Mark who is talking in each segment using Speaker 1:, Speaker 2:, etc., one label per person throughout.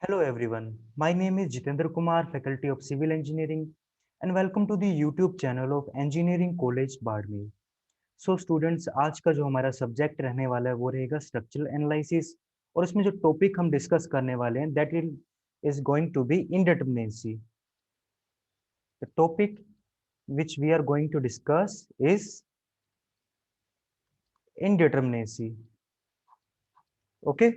Speaker 1: Hello everyone, my name is Jitendra Kumar, Faculty of Civil Engineering, and welcome to the YouTube channel of Engineering College Bardmer. So students, आज का जो हमारा subject रहने वाला है वो रहेगा स्ट्रक्चरल एनालिसिस और इसमें जो टॉपिक हम डिस्कस करने वाले हैं that is going to be indeterminacy. The topic which we are going to discuss is indeterminacy. Okay.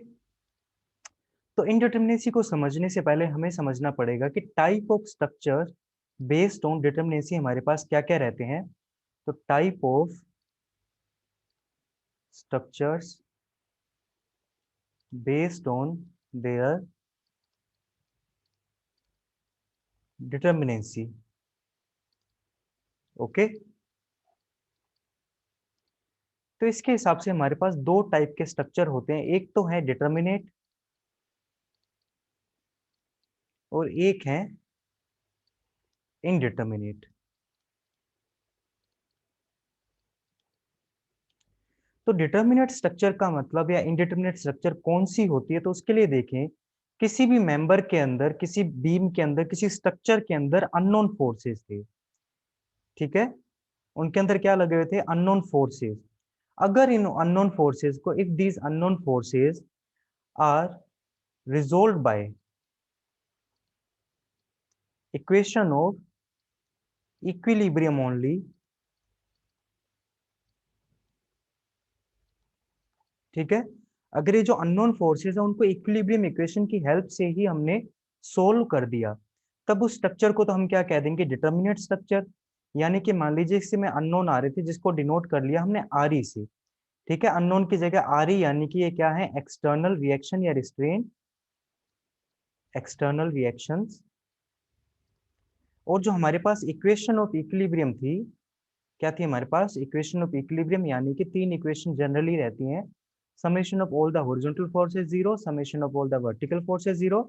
Speaker 1: तो इंडिटरमिनेसी को समझने से पहले हमें समझना पड़ेगा कि type of structure based on determinacy हमारे पास क्या क्या रहते हैं. तो type of structures based on their determinacy. Okay. तो इसके हिसाब से हमारे पास दो टाइप के स्ट्रक्चर होते हैं, एक तो है डिटरमिनेट और एक है इनडिटरमिनेट. तो डिटरमिनेट स्ट्रक्चर का मतलब या इनडिटरमिनेट स्ट्रक्चर कौन सी होती है, तो उसके लिए देखें किसी भी मेंबर के अंदर, किसी बीम के अंदर, किसी स्ट्रक्चर के अंदर अननोन फोर्सेस थे. ठीक है, उनके अंदर क्या लगे हुए थे? Unknown forces. अगर इन अननोन फोर्सेस को, if these unknown forces are resolve by equation of equilibrium only, ठीक है, अगर ये जो अननोन फोर्सेस है उनको इक्विलिब्रियम इक्वेशन की हेल्प से ही हमने सोल्व कर दिया, तब उस स्ट्रक्चर को तो हम क्या कह देंगे? Determinate structure. यानी कि मान लीजिए इसमें अननोन आ रहे थे जिसको डिनोट कर लिया हमने आर ई से. ठीक है, अननोन की जगह आर ई, यानी कि ये क्या है? एक्सटर्नल रिएक्शन या रिस्ट्रेन, एक्सटर्नल रिएक्शंस. और जो हमारे पास इक्वेशन ऑफ इक्विलिब्रियम थी, क्या थी हमारे पास? इक्वेशन ऑफ इक्विलिब्रियम, यानी कि तीन इक्वेशन जनरली रहती हैं. Summation of all the horizontal forces zero, summation of all the vertical forces zero,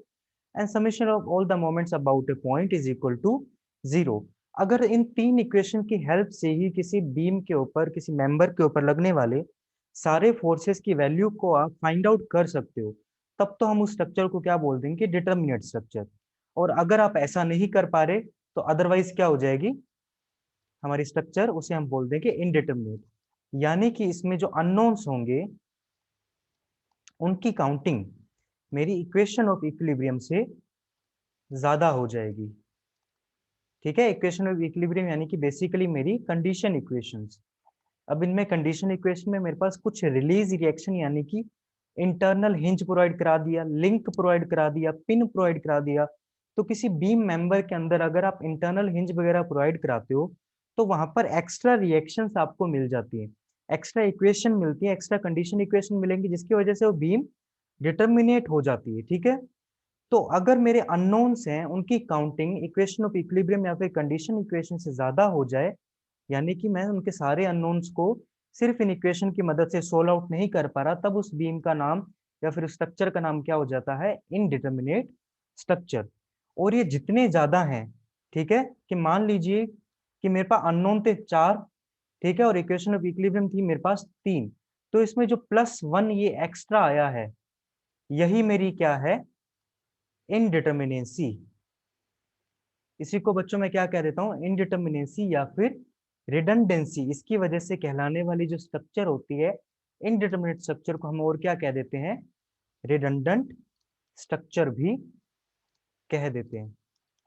Speaker 1: and summation of all the moments about a point is equal to zero. अगर इन तीन equation की help से ही किसी beam के ऊपर, किसी मेंबर के ऊपर लगने वाले सारे फोर्सेस की वैल्यू को आप फाइंड आउट कर सकते हो, तब तो हम उस स्ट्रक्चर को क्या बोल देंगे? Determinate structure. और अगर आप ऐसा नहीं कर पा रहे तो अदरवाइज क्या हो जाएगी हमारी स्ट्रक्चर? उसे हम बोल देंगे इनडिटरमिनेट. यानी कि इसमें जो अननोन्स होंगे उनकी काउंटिंग मेरी इक्वेशन ऑफ इक्विलिब्रियम से ज्यादा हो जाएगी. ठीक है, इक्वेशन ऑफ इक्विलिब्रियम यानी कि बेसिकली मेरी कंडीशन इक्वेशंस. अब इनमें कंडीशन इक्वेशन में मेरे पास कुछ रिलीज रिएक्शन, यानी कि इंटरनल हिंज प्रोवाइड करा दिया, लिंक प्रोवाइड करा दिया, पिन प्रोवाइड करा दिया. तो किसी बीम मेंबर के अंदर अगर आप इंटरनल हिंज वगैरह प्रोवाइड कराते हो तो वहां पर एक्स्ट्रा रिएक्शंस आपको मिल जाती है, एक्स्ट्रा इक्वेशन मिलती है, एक्स्ट्रा कंडीशन इक्वेशन मिलेंगी, जिसकी वजह से वो बीम डिटरमिनेट हो जाती है. ठीक है, तो अगर मेरे अननोन्स हैं उनकी काउंटिंग इक्वेशन ऑफ इक्विलिब्रियम या फिर कंडीशन इक्वेशन से ज्यादा हो जाए, यानी कि मैं उनके सारे अननोन्स को सिर्फ इन इक्वेशन की मदद से सोल्व आउट नहीं कर पा रहा, तब उस बीम का नाम या फिर स्ट्रक्चर का नाम क्या हो जाता है? Indeterminate structure. और ये जितने ज्यादा हैं, ठीक है, कि मान लीजिए कि मेरे पास अननोन थे चार, ठीक है, और इक्वेशन ऑफ इक्विलिब्रियम थी मेरे पास तीन, तो इसमें जो प्लस वन ये एक्स्ट्रा आया है, यही मेरी क्या है? इनडिटरमिनेसी. इसी को बच्चों में क्या कह देता हूँ? इनडिटरमिनेसी या फिर रिडंडेंसी. इसकी वजह से कहलाने वाली जो स्ट्रक्चर होती है इनडिटरमिनेट स्ट्रक्चर को हम और क्या कह देते हैं? रिडंडेंट स्ट्रक्चर भी कह देते हैं.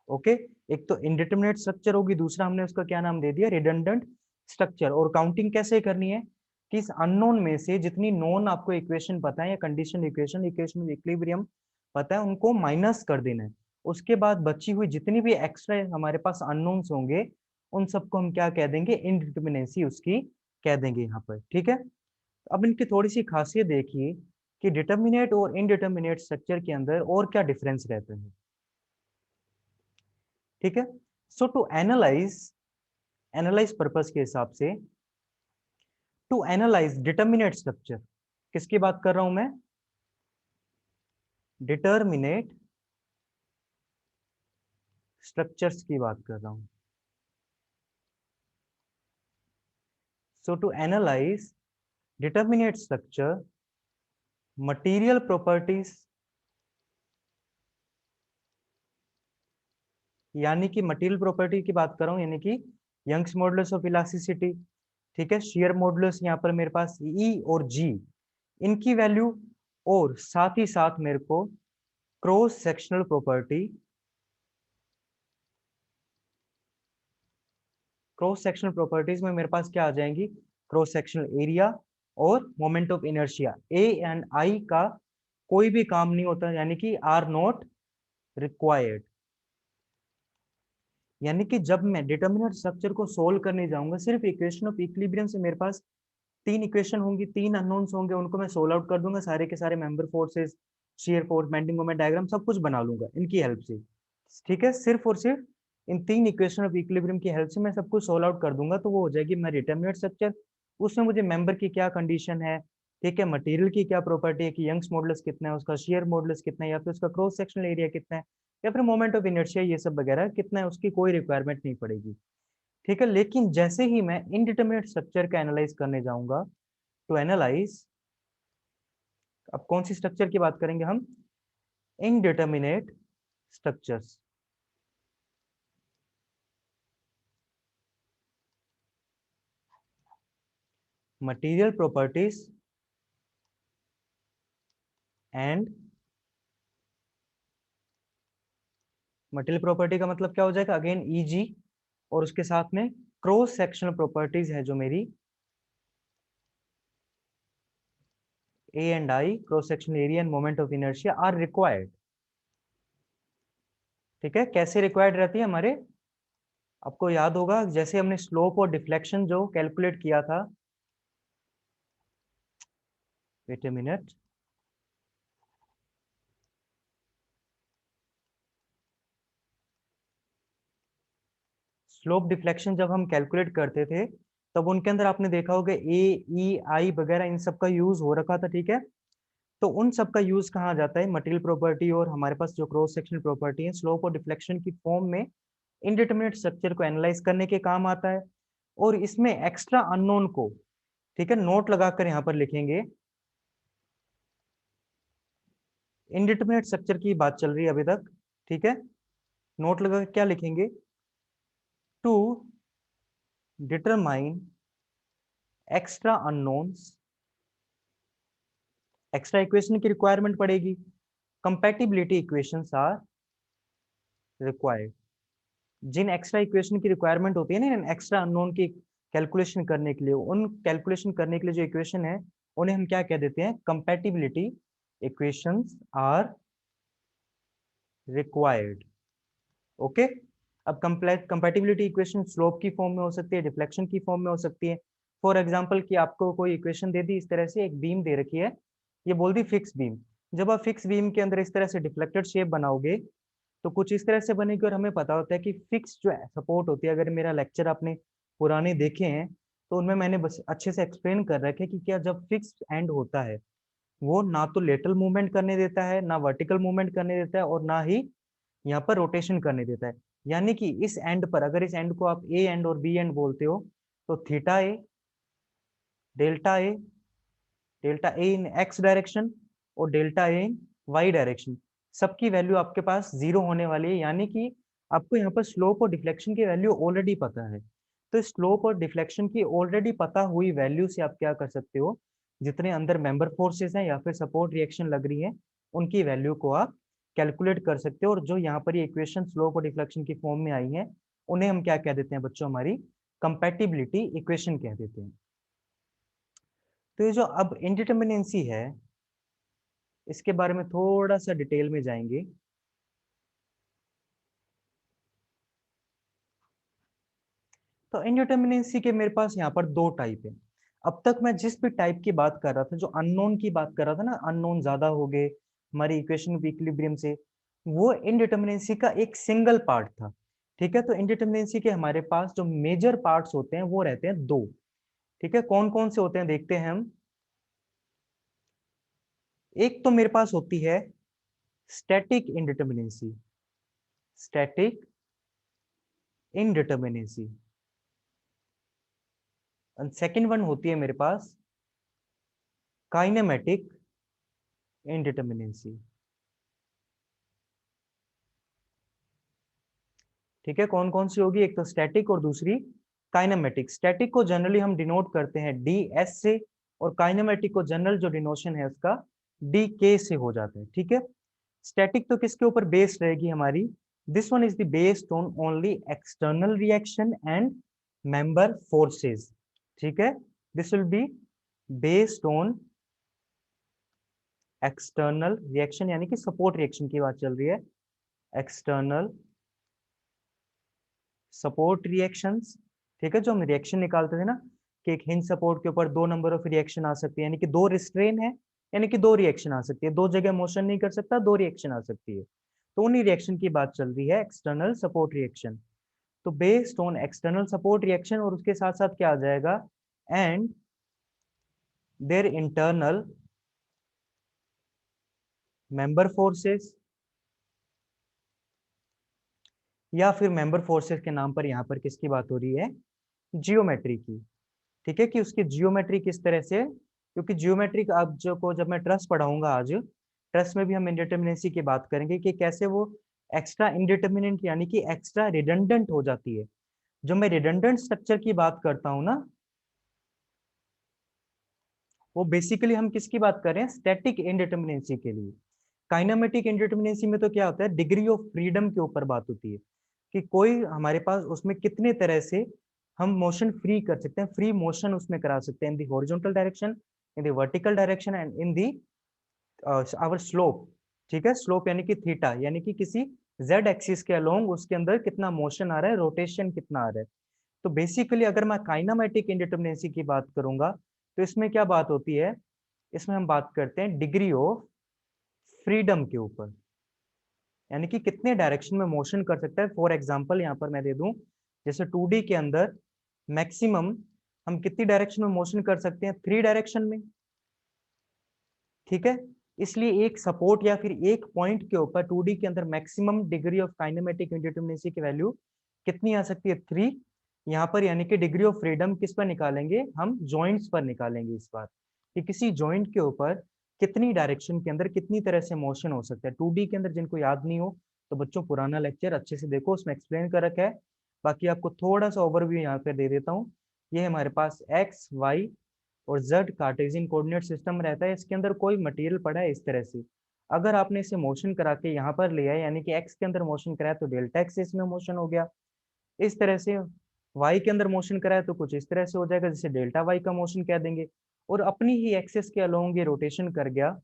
Speaker 1: ओके. एक तो इनडिटरमिनेट स्ट्रक्चर होगी, दूसरा हमने उसका क्या नाम दे दिया? Redundant structure. और काउंटिंग कैसे करनी है कि इस अननोन में से जितनी नोन आपको इक्वेशन पता है या कंडीशन इक्वेशन, इक्वेशन इक्विलिब्रियम पता है, उनको माइनस कर देना है. उसके बाद बची हुई जितनी भी एक्स्ट्रा हमारे पास अननोन्स होंगे उन सबको हम क्या कह देंगे? इनडिटरमिनेसी उसकी कह देंगे यहाँ पर. ठीक है, अब इनकी थोड़ी सी खासियत देखिए कि डिटरमिनेट और इनडिटरमिनेट स्ट्रक्चर के अंदर और क्या डिफरेंस रहता है. ठीक है, सो टू एनालाइज, एनालाइज पर्पस के हिसाब से, टू एनालाइज डिटरमिनेट स्ट्रक्चर, किसकी बात कर रहा हूं मैं? डिटरमिनेट स्ट्रक्चर्स की बात कर रहा हूं. So to analyse determinate structure, material properties यानी कि मटेरियल प्रॉपर्टी की बात कर रहा हूँ, यानी कि यंग्स मॉडुलस ऑफ इलास्टिसिटी, ठीक है, शेयर मॉडुलस यहाँ पर मेरे पास ई और जी, इनकी वैल्यू, और साथ ही साथ मेरे को cross sectional property, cross sectional properties में मेरे पास क्या आ जाएंगी, क्रॉस सेक्शनल एरिया और moment of inertia. A and आई का कोई भी काम नहीं होता, यानी कि आर नॉट रिक्वायर्ड। यानी कि जब मैं डिटर्मिनेंट स्ट्रक्चर को सोल्व करने जाऊंगा, सिर्फ इक्वेशन ऑफ इक्विलिब्रियम से मेरे पास 3 इक्वेशन होंगी, 3 अननोन्स होंगे, उनको मैं सोल्व आउट कर दूंगा, सारे के सारे member forces, shear force, bending moment diagram सब कुछ बना लूंगा इनकी हेल्प से। ठीक है, सिर्फ और सिर्फ इन 3 इक्वेशन ऑफ इक्विलिब्रियम की हेल्प से मैं सब कुछ सोल्व आउट कर दूंगा, तो वो हो जाएगी मेरी डिटर्मिनेंट स्ट्रक्चर। उसमें मुझे मेंबर की क्या कंडीशन है, ठीक है, मटेरियल की क्या प्रॉपर्टी है कि यंग्स मॉडुलस कितना है, उसका शियर मॉडुलस कितना है, या फिर उसका क्रॉस सेक्शनल एरिया कितना है, या फिर मोमेंट ऑफ इनर्शिया ये सब वगैरह कितना है, उसकी कोई रिक्वायरमेंट नहीं पड़ेगी। ठीक है, लेकिन जैसे ही मैं इनडिटरमिनेट स्ट्रक्चर का एनालाइज करने जाऊंगा, टू एनालाइज, अब कौन सी स्ट्रक्चर की बात करेंगे हम, indeterminate structures. Material properties and, material property का मतलब क्या हो जाएगा, अगेन ईजी, और उसके साथ में क्रॉस सेक्शनल प्रॉपर्टीज है जो मेरी A and I, cross sectional area and moment of inertia are required. ठीक है, कैसे रिक्वायर्ड रहती है हमारे, आपको याद होगा जैसे हमने स्लोप और डिफ्लेक्शन जो कैलकुलेट किया था, wait a minute, slope deflection जब हम कैलकुलेट करते थे, तब उनके अंदर आपने देखा होगा ए ई आई वगैरह इन सब का यूज हो रखा था। ठीक है, तो उन सब का यूज कहाँ जाता है, मटेरियल प्रॉपर्टी और हमारे पास जो क्रॉस सेक्शनल प्रॉपर्टी है, स्लोप और डिफ्लेक्शन की फॉर्म में इनडिटरमिनेट स्ट्रक्चर को एनालाइज करने के काम आता है। और इसमें एक्स्ट्रा अननोन को, ठीक है, नोट लगाकर यहाँ पर लिखेंगे, इनडिटरमिनेट स्ट्रक्चर की बात चल रही है अभी तक। ठीक है, नोट लगा क्या लिखेंगे, to determine extra unknowns, extra equation की रिक्वायरमेंट पड़ेगी, कंपैटिबिलिटी इक्वेशंस आर रिक्वायर्ड। जिन एक्स्ट्रा इक्वेशन की रिक्वायरमेंट होती है ना एक्स्ट्रा अननोन की कैलकुलेशन करने के लिए, उन कैलकुलेशन करने के लिए जो इक्वेशन है उन्हें हम क्या कह देते हैं, compatibility equations are required. Okay, अब कंपैटिबिलिटी इक्वेशन स्लोप की फॉर्म में हो सकती है, डिफ्लेक्शन की फॉर्म में हो सकती है। फॉर एग्जांपल कि आपको कोई इक्वेशन दे दी इस तरह से, एक बीम दे रखी है, ये बोल दी फिक्स बीम, जब आप फिक्स बीम के अंदर इस तरह से डिफ्लेक्टेड शेप बनाओगे तो कुछ इस तरह से बनेगी। और हमें पता होता है कि फिक्स जो सपोर्ट होती है, अगर मेरा लेक्चर आपने पुराने देखे हैं तो उनमें मैंने बस अच्छे से एक्सप्लेन कर रखे कि क्या जब फिक्स एंड होता है वो ना तो लेटरल मूवमेंट करने देता है, ना वर्टिकल मूवमेंट करने देता है, और ना ही यहाँ पर रोटेशन करने देता है। यानी कि इस एंड पर, अगर इस एंड को आप ए एंड और बी एंड बोलते हो, तो theta A, delta A, delta A in x direction और delta A in Y direction, सबकी वैल्यू आपके पास जीरो होने वाली है। यानी कि आपको यहाँ पर स्लोप और डिफ्लेक्शन की वैल्यू ऑलरेडी पता है। तो स्लोप और डिफ्लेक्शन की ऑलरेडी पता हुई वैल्यू से आप क्या कर सकते हो, जितने अंदर मेंबर फोर्सेस हैं या फिर सपोर्ट रिएक्शन लग रही है, उनकी वैल्यू को आप कैलकुलेट कर सकते हो। और जो यहाँ पर ये इक्वेशन स्लोप और डिफ्लेक्शन की फॉर्म में आई है, उन्हें हम क्या कह देते हैं बच्चों, हमारी कंपैटिबिलिटी इक्वेशन कह देते हैं। तो ये जो अब इंडिटरमिनेंसी है, इसके बारे में थोड़ा सा डिटेल में जाएंगे। तो इंडिटरमिनेंसी के मेरे पास यहाँ पर दो टाइप है। अब तक मैं जिस भी टाइप की बात कर रहा था, जो अननोन की बात कर रहा था ना, अननोन ज्यादा हो गए हमारी इक्वेशन ऑफ इक्विलिब्रियम से, वो इनडिटरमिनेंसी का एक सिंगल पार्ट था। ठीक है, तो इनडिटरमिनेंसी के हमारे पास जो मेजर पार्ट्स होते हैं वो रहते हैं दो। ठीक है, कौन कौन से होते हैं देखते हैं हम। एक तो मेरे पास होती है स्टैटिक इनडिटरमिनेंसी, स्टैटिक इनडिटरमिनेंसी, और सेकंड वन होती है मेरे पास काइनेमेटिक इनडिटरमिनेंसी। ठीक है, कौन कौन सी होगी? एक तो स्टैटिक और दूसरी काइनेमेटिक। स्टैटिक को जनरली हम डिनोट करते हैं डी एस से, और काइनेमेटिक को जनरल जो डिनोशन है उसका डी के से हो जाता है। ठीक है, स्टैटिक तो किसके ऊपर बेस्ड रहेगी हमारी? This one is the based on only external reaction and member forces. ठीक है, this will be based on external reaction, यानी कि सपोर्ट रिएक्शन की बात चल रही है, एक्सटर्नल सपोर्ट रिएक्शंस। ठीक है, जो हम रिएक्शन निकालते थे ना कि एक हिंज सपोर्ट के ऊपर 2 नंबर ऑफ रिएक्शन आ सकती है, यानी कि 2 रिस्ट्रेन है, यानी कि 2 रिएक्शन आ सकती है, 2 जगह मोशन नहीं कर सकता, 2 रिएक्शन आ सकती है, तो उन्हीं रिएक्शन की बात चल रही है, एक्सटर्नल सपोर्ट रिएक्शन। तो based on external support reaction, और उसके साथ साथ क्या आ जाएगा, and their internal member forces, या फिर मेंबर फोर्सेस के नाम पर यहाँ पर किसकी बात हो रही है? जियोमेट्री की। ठीक है, कि उसकी जियोमेट्री किस तरह से, क्योंकि जियोमेट्री अब जो को जब मैं ट्रस पढ़ाऊंगा आज, ट्रस में भी हम इंडिटरमिनेंसी की बात करेंगे कि कैसे वो एक्स्ट्रा इंडिटरमिनेंट यानी कि एक्स्ट्रा रिडंडेंट हो जाती है। जो मैं रिडंडेंट स्ट्रक्चर की बात करता हूं ना, वो बेसिकली हम किसकी बात कर रहे हैं? स्टैटिक इंडिटरमिनेंसी के लिए। काइनेमेटिक इंडिटरमिनेंसी में तो क्या होता है, डिग्री ऑफ फ्रीडम के ऊपर बात होती है कि कोई हमारे पास उसमें कितने तरह से हम मोशन फ्री कर सकते हैं, फ्री मोशन उसमें करा सकते हैं, in the horizontal direction, in the vertical direction and in the our slope. ठीक है, स्लोप यानी कि थीटा, यानी कि किसी जेड एक्सिस के अलोंग उसके अंदर कितना मोशन आ रहा है, रोटेशन कितना आ रहा है। तो बेसिकली अगर मैं काइनेमेटिक इंडिटरमिनेंसी की बात करूंगा तो इसमें क्या बात होती है, इसमें हम बात करते हैं डिग्री ऑफ फ्रीडम के ऊपर, यानी कि कितने डायरेक्शन में मोशन कर सकता है। फॉर एग्जांपल यहाँ पर मैं दे दूं, जैसे 2D के अंदर मैक्सिमम हम कितनी डायरेक्शन में मोशन कर सकते हैं? 3 डायरेक्शन में। ठीक है, इसलिए एक सपोर्ट या फिर एक पॉइंट के ऊपर 2D के अंदर मैक्सिमम डिग्री ऑफ काइनेमेटिक इंडिटरमिनेंसी की वैल्यू कितनी आ सकती है? 3। यहाँ पर यानी कि डिग्री ऑफ फ्रीडम किस पर निकालेंगे? हम जॉइंट्स पर निकालेंगे इस बार, कि किसी जॉइंट के ऊपर कितनी डायरेक्शन के अंदर कितनी तरह से मोशन हो सकता है। 2D के अंदर जिनको याद नहीं हो तो बच्चों पुराना लेक्चर अच्छे से देखो, उसमें एक्सप्लेन कर रखा है। बाकी आपको थोड़ा सा ओवरव्यू यहाँ पे दे देता हूँ। ये हमारे पास एक्स वाई और जेड कार्टेशियन कोऑर्डिनेट सिस्टम रहता है, इसके अंदर कोई मटेरियल पड़ा है इस तरह से, अगर आपने इसे मोशन करा के यहाँ पर लिया है, यानी कि एक्स के अंदर मोशन कराया तो डेल्टा एक्स इसमें मोशन हो गया, इस तरह से वाई के अंदर मोशन कराया तो कुछ इस तरह से हो जाएगा, जिसे डेल्टा वाई का मोशन कह देंगे, और अपनी ही एक्सेस के अलोंग ये रोटेशन कर गया,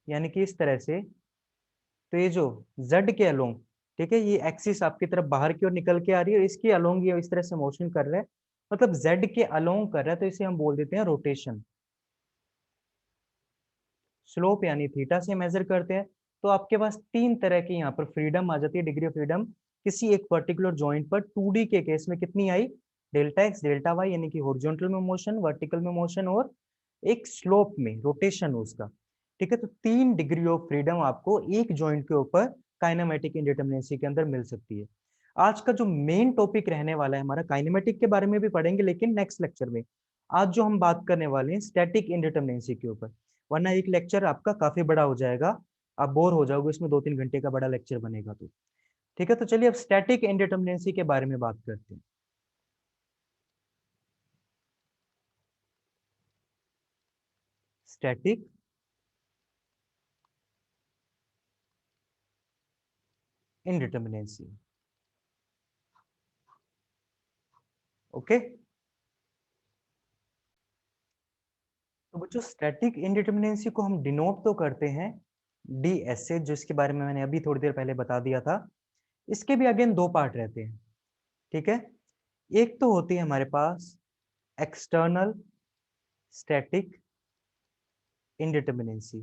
Speaker 1: यानी कि इस तरह से। तो ये जो जेड के अलोंग, ठीक है, ये एक्सिस आपकी तरफ बाहर की ओर निकल के आ रही है, और इसके अलोंग ये इस तरह से मोशन कर रहा है, मतलब जेड के अलोंग कर रहा है, तो इसे हम बोल देते हैं रोटेशन। स्लोप यानी थीटा से मेजर करते हैं। तो आपके पास 3 तरह की यहाँ पर फ्रीडम आ जाती है, डिग्री ऑफ फ्रीडम किसी एक पर्टिकुलर जॉइंट पर। 2D के केस में कितनी आई? डेल्टा एक्स डेल्टा वाई, यानी कि हॉरिजॉन्टल में मोशन, वर्टिकल में मोशन, और एक स्लोप में रोटेशन उसका। ठीक है, तो 3 डिग्री ऑफ फ्रीडम आपको एक जॉइंट के ऊपर काइनेमेटिक इंडिटरमिनेंसी के अंदर मिल सकती है। आज का जो मेन टॉपिक रहने वाला है हमारा, काइनेमेटिक के बारे में भी पढ़ेंगे लेकिन नेक्स्ट लेक्चर में। आज जो हम बात करने वाले हैं स्टैटिक इंडिटरमिनेंसी के ऊपर, वरना एक लेक्चर आपका काफी बड़ा हो जाएगा, आप बोर हो जाओगे, इसमें 2-3 घंटे का बड़ा लेक्चर बनेगा तो। ठीक है, तो चलिए अब स्टैटिक इंडिटरमिनेंसी के बारे में बात करते हैं। स्टैटिक इंडिटरमिनेंसी। ओके, तो बच्चों स्टैटिक इंडिटरमिनेंसी को हम डिनोट तो करते हैं डी एस से, जिसके बारे में मैंने अभी थोड़ी देर पहले बता दिया था। इसके भी अगेन 2 पार्ट रहते हैं। ठीक है, एक तो होती है हमारे पास एक्सटर्नल स्टैटिक इंडिटरमिनेंसी।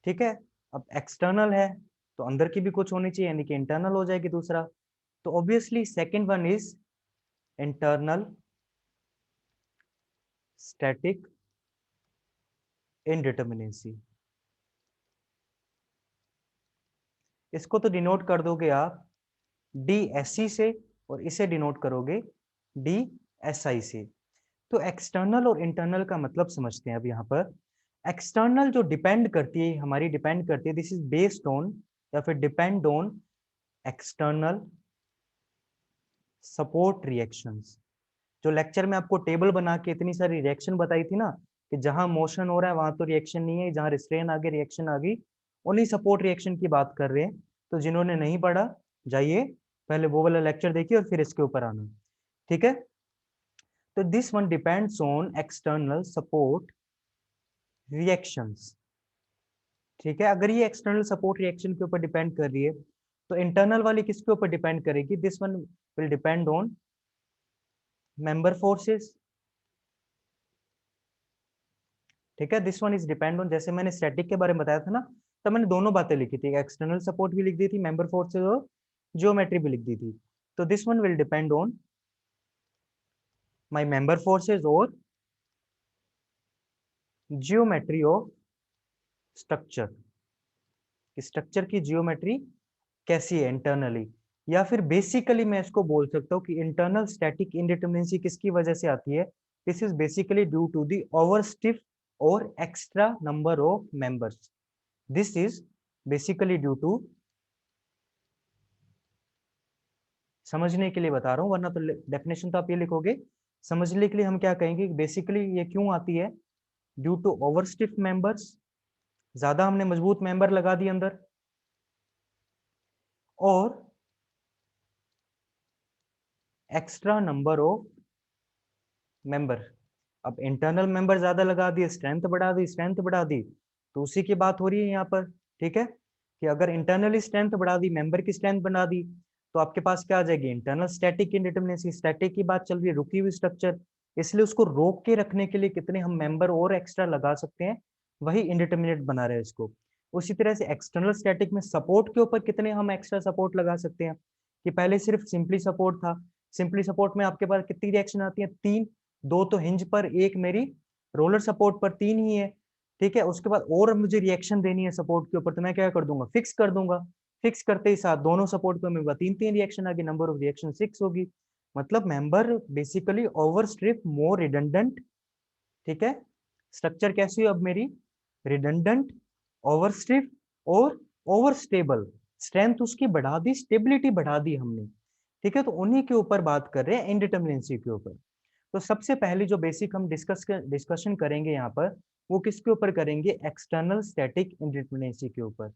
Speaker 1: ठीक है, अब एक्सटर्नल है तो अंदर की भी कुछ होनी चाहिए, यानी कि इंटरनल हो जाएगी दूसरा। तो obviously second one is internal static indeterminacy. इसको तो डिनोट कर दोगे आप डी एस सी से, और इसे डिनोट करोगे डी एस आई से। तो एक्सटर्नल और इंटरनल का मतलब समझते हैं अब यहाँ पर। एक्सटर्नल जो डिपेंड करती है, हमारी डिपेंड करती है, दिस इज बेस्ड ऑन या फिर depend on external support reactions. जो लेक्चर में आपको टेबल बना के इतनी सारी रिएक्शन बताई थी ना, कि जहां मोशन हो रहा है वहां तो रिएक्शन नहीं है, जहां रिस्ट्रेन आ गई रिएक्शन आ गई, उन्हीं सपोर्ट रिएक्शन की बात कर रहे हैं। तो जिन्होंने नहीं पढ़ा, जाइए पहले वो वाला लेक्चर देखिए और फिर इसके ऊपर आना। ठीक है, तो this one depends on external support reactions. ठीक है, अगर ये एक्सटर्नल सपोर्ट रिएक्शन के ऊपर डिपेंड कर रही है, तो इंटरनल वाली किसके ऊपर डिपेंड करेगी? This one will depend on member forces. ठीक है, this one is depend on, जैसे मैंने स्टैटिक के बारे में बताया था ना, तब मैंने दोनों बातें लिखी थी, एक्सटर्नल सपोर्ट भी लिख दी थी, मेंबर फोर्सेस और जियोमेट्री भी लिख दी थी। तो this one will depend on my member forces और जियोमेट्री ऑफ स्ट्रक्चर। स्ट्रक्चर की जियोमेट्री कैसी है इंटरनली, या फिर बेसिकली मैं इसको बोल सकता हूँ कि इंटरनल स्टैटिक इंडिटरमिनेंसी किसकी वजह से आती है? This is basically due to the over stiff और extra number of members. This is basically due to, समझने के लिए बता रहा हूँ, वरना तो डेफिनेशन तो आप ये लिखोगे। समझने के लिए हम क्या कहेंगे, बेसिकली ये क्यों आती है? Due to over stiff members, ज्यादा हमने मजबूत मेंबर लगा दिए अंदर, और एक्स्ट्रा नंबर ऑफ मेंबर। अब इंटरनल मेंबर ज्यादा लगा दिए, स्ट्रेंथ बढ़ा दी, स्ट्रेंथ बढ़ा दी, तो उसी की बात हो रही है यहाँ पर। ठीक है, कि अगर इंटरनली स्ट्रेंथ बढ़ा दी, मेंबर की स्ट्रेंथ बढ़ा दी, तो आपके पास क्या आ जाएगी? Internal static indeterminacy. स्टैटिक की बात चल रही है, रुकी हुई स्ट्रक्चर, इसलिए उसको रोक के रखने के लिए कितने हम मेंबर और एक्स्ट्रा लगा सकते हैं, वही इंडिटरमिनेट बना रहे हैं इसको। उसी तरह से एक्सटर्नल स्टैटिक में सपोर्ट के ऊपर कितने हम एक्स्ट्रा सपोर्ट लगा सकते हैं, कि पहले सिर्फ सिंपली सपोर्ट था, सिंपली सपोर्ट में आपके पास कितनी रिएक्शन आती है? 3, 2 तो हिंज पर, एक मेरी रोलर सपोर्ट पर, 3 ही है। ठीक है, उसके बाद और मुझे रिएक्शन देनी है सपोर्ट के ऊपर, तो मैं क्या कर दूंगा? फिक्स कर दूंगा। फिक्स करते ही साथ दोनों सपोर्ट पर मेरे पास 3 रिएक्शन आ गई, नंबर ऑफ रिएक्शन 6 होगी। मतलब मेंबर बेसिकली ओवर स्ट्रिप, मोर रिडंडेंट। ठीक है, स्ट्रक्चर कैसी है अब मेरी? रिडंडेंट, ओवर स्ट्रिप और ओवर स्टेबल। स्ट्रेंथ उसकी बढ़ा दी, स्टेबिलिटी बढ़ा दी हमने। ठीक है, तो उन्हीं के ऊपर बात कर रहे हैं, इंडिटरमिनेंसी के ऊपर। तो सबसे पहले जो बेसिक हम डिस्कशन करेंगे यहाँ पर, वो किसके ऊपर करेंगे? एक्सटर्नल स्टैटिक इंडिटरमिनेंसी के ऊपर।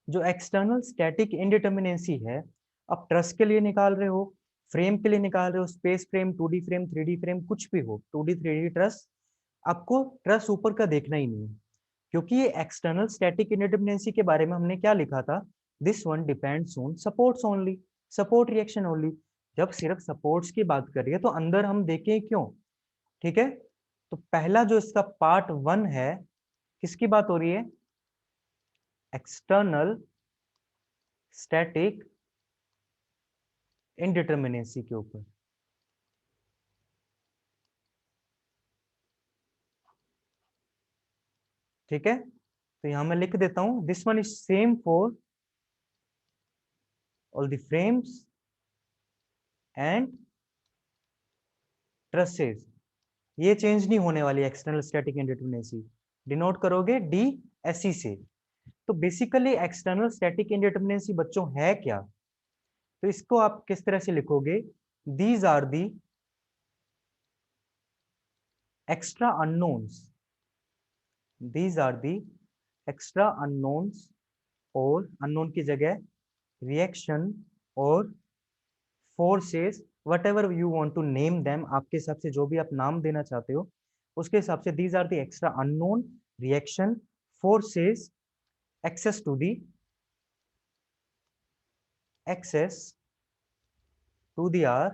Speaker 1: जो एक्सटर्नल स्टैटिक इंडिटरमिनेंसी है, अब ट्रस के लिए निकाल रहे हो, फ्रेम के लिए निकाल रहे हो, space frame, 2D frame, 3D frame, कुछ भी हो, 2D 3D ट्रस, आपको ट्रस ऊपर का देखना ही नहीं है, क्योंकि ये एक्सटर्नल स्टैटिक इंडिटरमिनेंसी के बारे में हमने क्या लिखा था? This one depends on supports only, support reaction only. जब सिर्फ सपोर्ट्स की बात करिए तो अंदर हम देखें क्यों। ठीक है, तो पहला जो इसका पार्ट 1 है, किसकी बात हो रही है? एक्सटर्नल स्टैटिक इंडिटरमिनेंसी के ऊपर। ठीक है, तो यहां मैं लिख देता हूं, this one is same for all the frames and trusses. ये चेंज नहीं होने वाली एक्सटर्नल स्टैटिक इंडिटरमिनेंसी, डिनोट करोगे डी एस से। तो बेसिकली एक्सटर्नल स्टैटिक इंडिटरमिनेंसी बच्चों है क्या? तो इसको आप किस तरह से लिखोगे? These are the extra unknowns, these are the extra unknowns, और अननोन की जगह रिएक्शन और forces, whatever you want to name them, आपके हिसाब से जो भी आप नाम देना चाहते हो उसके हिसाब से, these are the extra unknown, reaction, forces, excess to the, excess to the are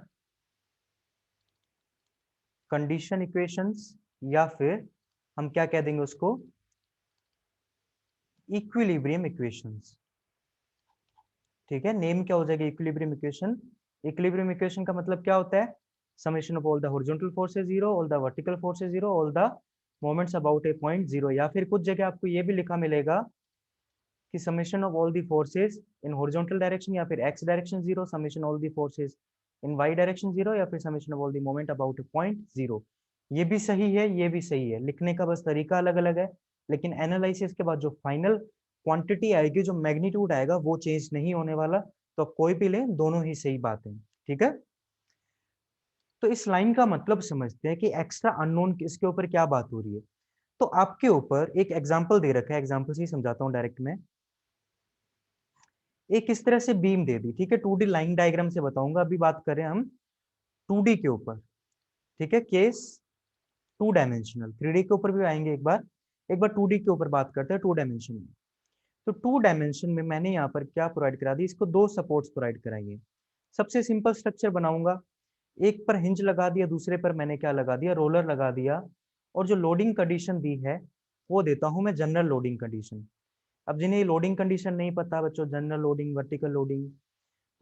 Speaker 1: condition equations, या फिर हम क्या कह देंगे उसको? Equilibrium equations. ठीक है, नेम क्या हो जाएगा? Equilibrium equation. इक्विलिब्रियम इक्वेशन का मतलब क्या होता है? Summation of all the horizontal forces 0, all the vertical forces 0, all the moments about a point 0। या फिर कुछ जगह आपको ये भी लिखा मिलेगा कि summation of all the forces in horizontal direction, या फिर X direction 0, summation all the forces in Y direction 0, या फिर summation of all the moment about a point 0। ये भी सही है, ये भी सही है, लिखने का बस तरीका अलग अलग है, लेकिन एनालिसिस के बाद जो फाइनल क्वांटिटी आएगी, जो मैग्नीट्यूड आएगा, वो चेंज नहीं होने वाला। तो कोई भी लें, दोनों ही सही बात है। ठीक है, तो इस लाइन का मतलब समझते हैं कि एक्स्ट्रा अननोन इसके ऊपर क्या बात हो रही है। तो आपके ऊपर एक एग्जाम्पल दे रखा है, एग्जाम्पल से ही समझाता हूँ डायरेक्ट में। एक इस तरह से बीम दे दी, ठीक है, 2D लाइन डायग्राम से बताऊंगा, अभी बात करें हम 2D के ऊपर। ठीक है, केस 2 डायमेंशनल, 3D के ऊपर भी आएंगे एक बार 2D के ऊपर बात करते हैं 2 डायमेंशन में। तो 2 डायमेंशन में मैंने यहाँ पर क्या प्रोवाइड करा दी, इसको 2 सपोर्ट्स प्रोवाइड कराइए। सबसे सिंपल स्ट्रक्चर बनाऊंगा, एक पर हिंज लगा दिया, दूसरे पर मैंने क्या लगा दिया, रोलर लगा दिया, और जो लोडिंग कंडीशन दी है वो देता हूं मैं जनरल लोडिंग कंडीशन। अब जिन्हें लोडिंग कंडीशन नहीं पता बच्चों, जनरल लोडिंग, वर्टिकल लोडिंग,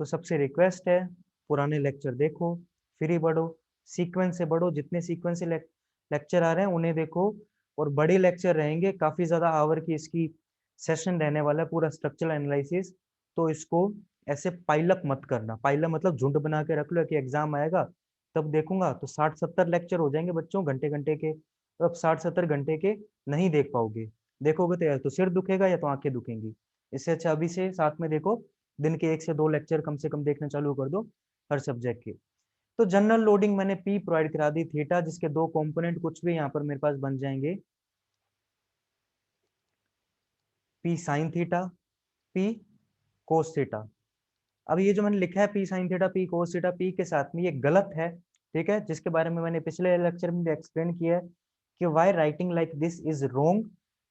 Speaker 1: तो सबसे रिक्वेस्ट है पुराने लेक्चर देखो, फिर ही बढ़ो, सीक्वेंस से बढ़ो, जितने सीक्वेंस से लेक्चर आ रहे हैं उन्हें देखो, और बड़े लेक्चर रहेंगे, काफी ज्यादा आवर की इसकी सेशन रहने वाला है, पूरा स्ट्रक्चरल एनालिसिस। तो इसको ऐसे पाइलअप मत करना, पाइलअप मतलब झुंड बना के रख लो कि एग्जाम आएगा तब देखूंगा, तो 60-70 लेक्चर हो जाएंगे बच्चों, घंटे घंटे के। तो अब 60-70 घंटे के नहीं देख पाओगे, देखोगे तो या तो सिर दुखेगा या तो आंखें दुखेंगी। इससे अच्छा अभी से साथ में देखो, दिन के 1 से 2 लेक्चर कम से कम देखना चालू कर दो हर सब्जेक्ट के। तो जनरल लोडिंग मैंने पी प्रोवाइड करा दी, थीटा, जिसके 2 कंपोनेंट कुछ भी यहाँ पर मेरे पास बन जाएंगे, P sine theta, P cos theta. अब ये जो मैंने लिखा है P sine theta, P cos theta, P के साथ में, ये गलत है। ठीक है, जिसके बारे में मैंने पिछले लेक्चर में भी एक्सप्लेन किया है कि why writing like this is wrong.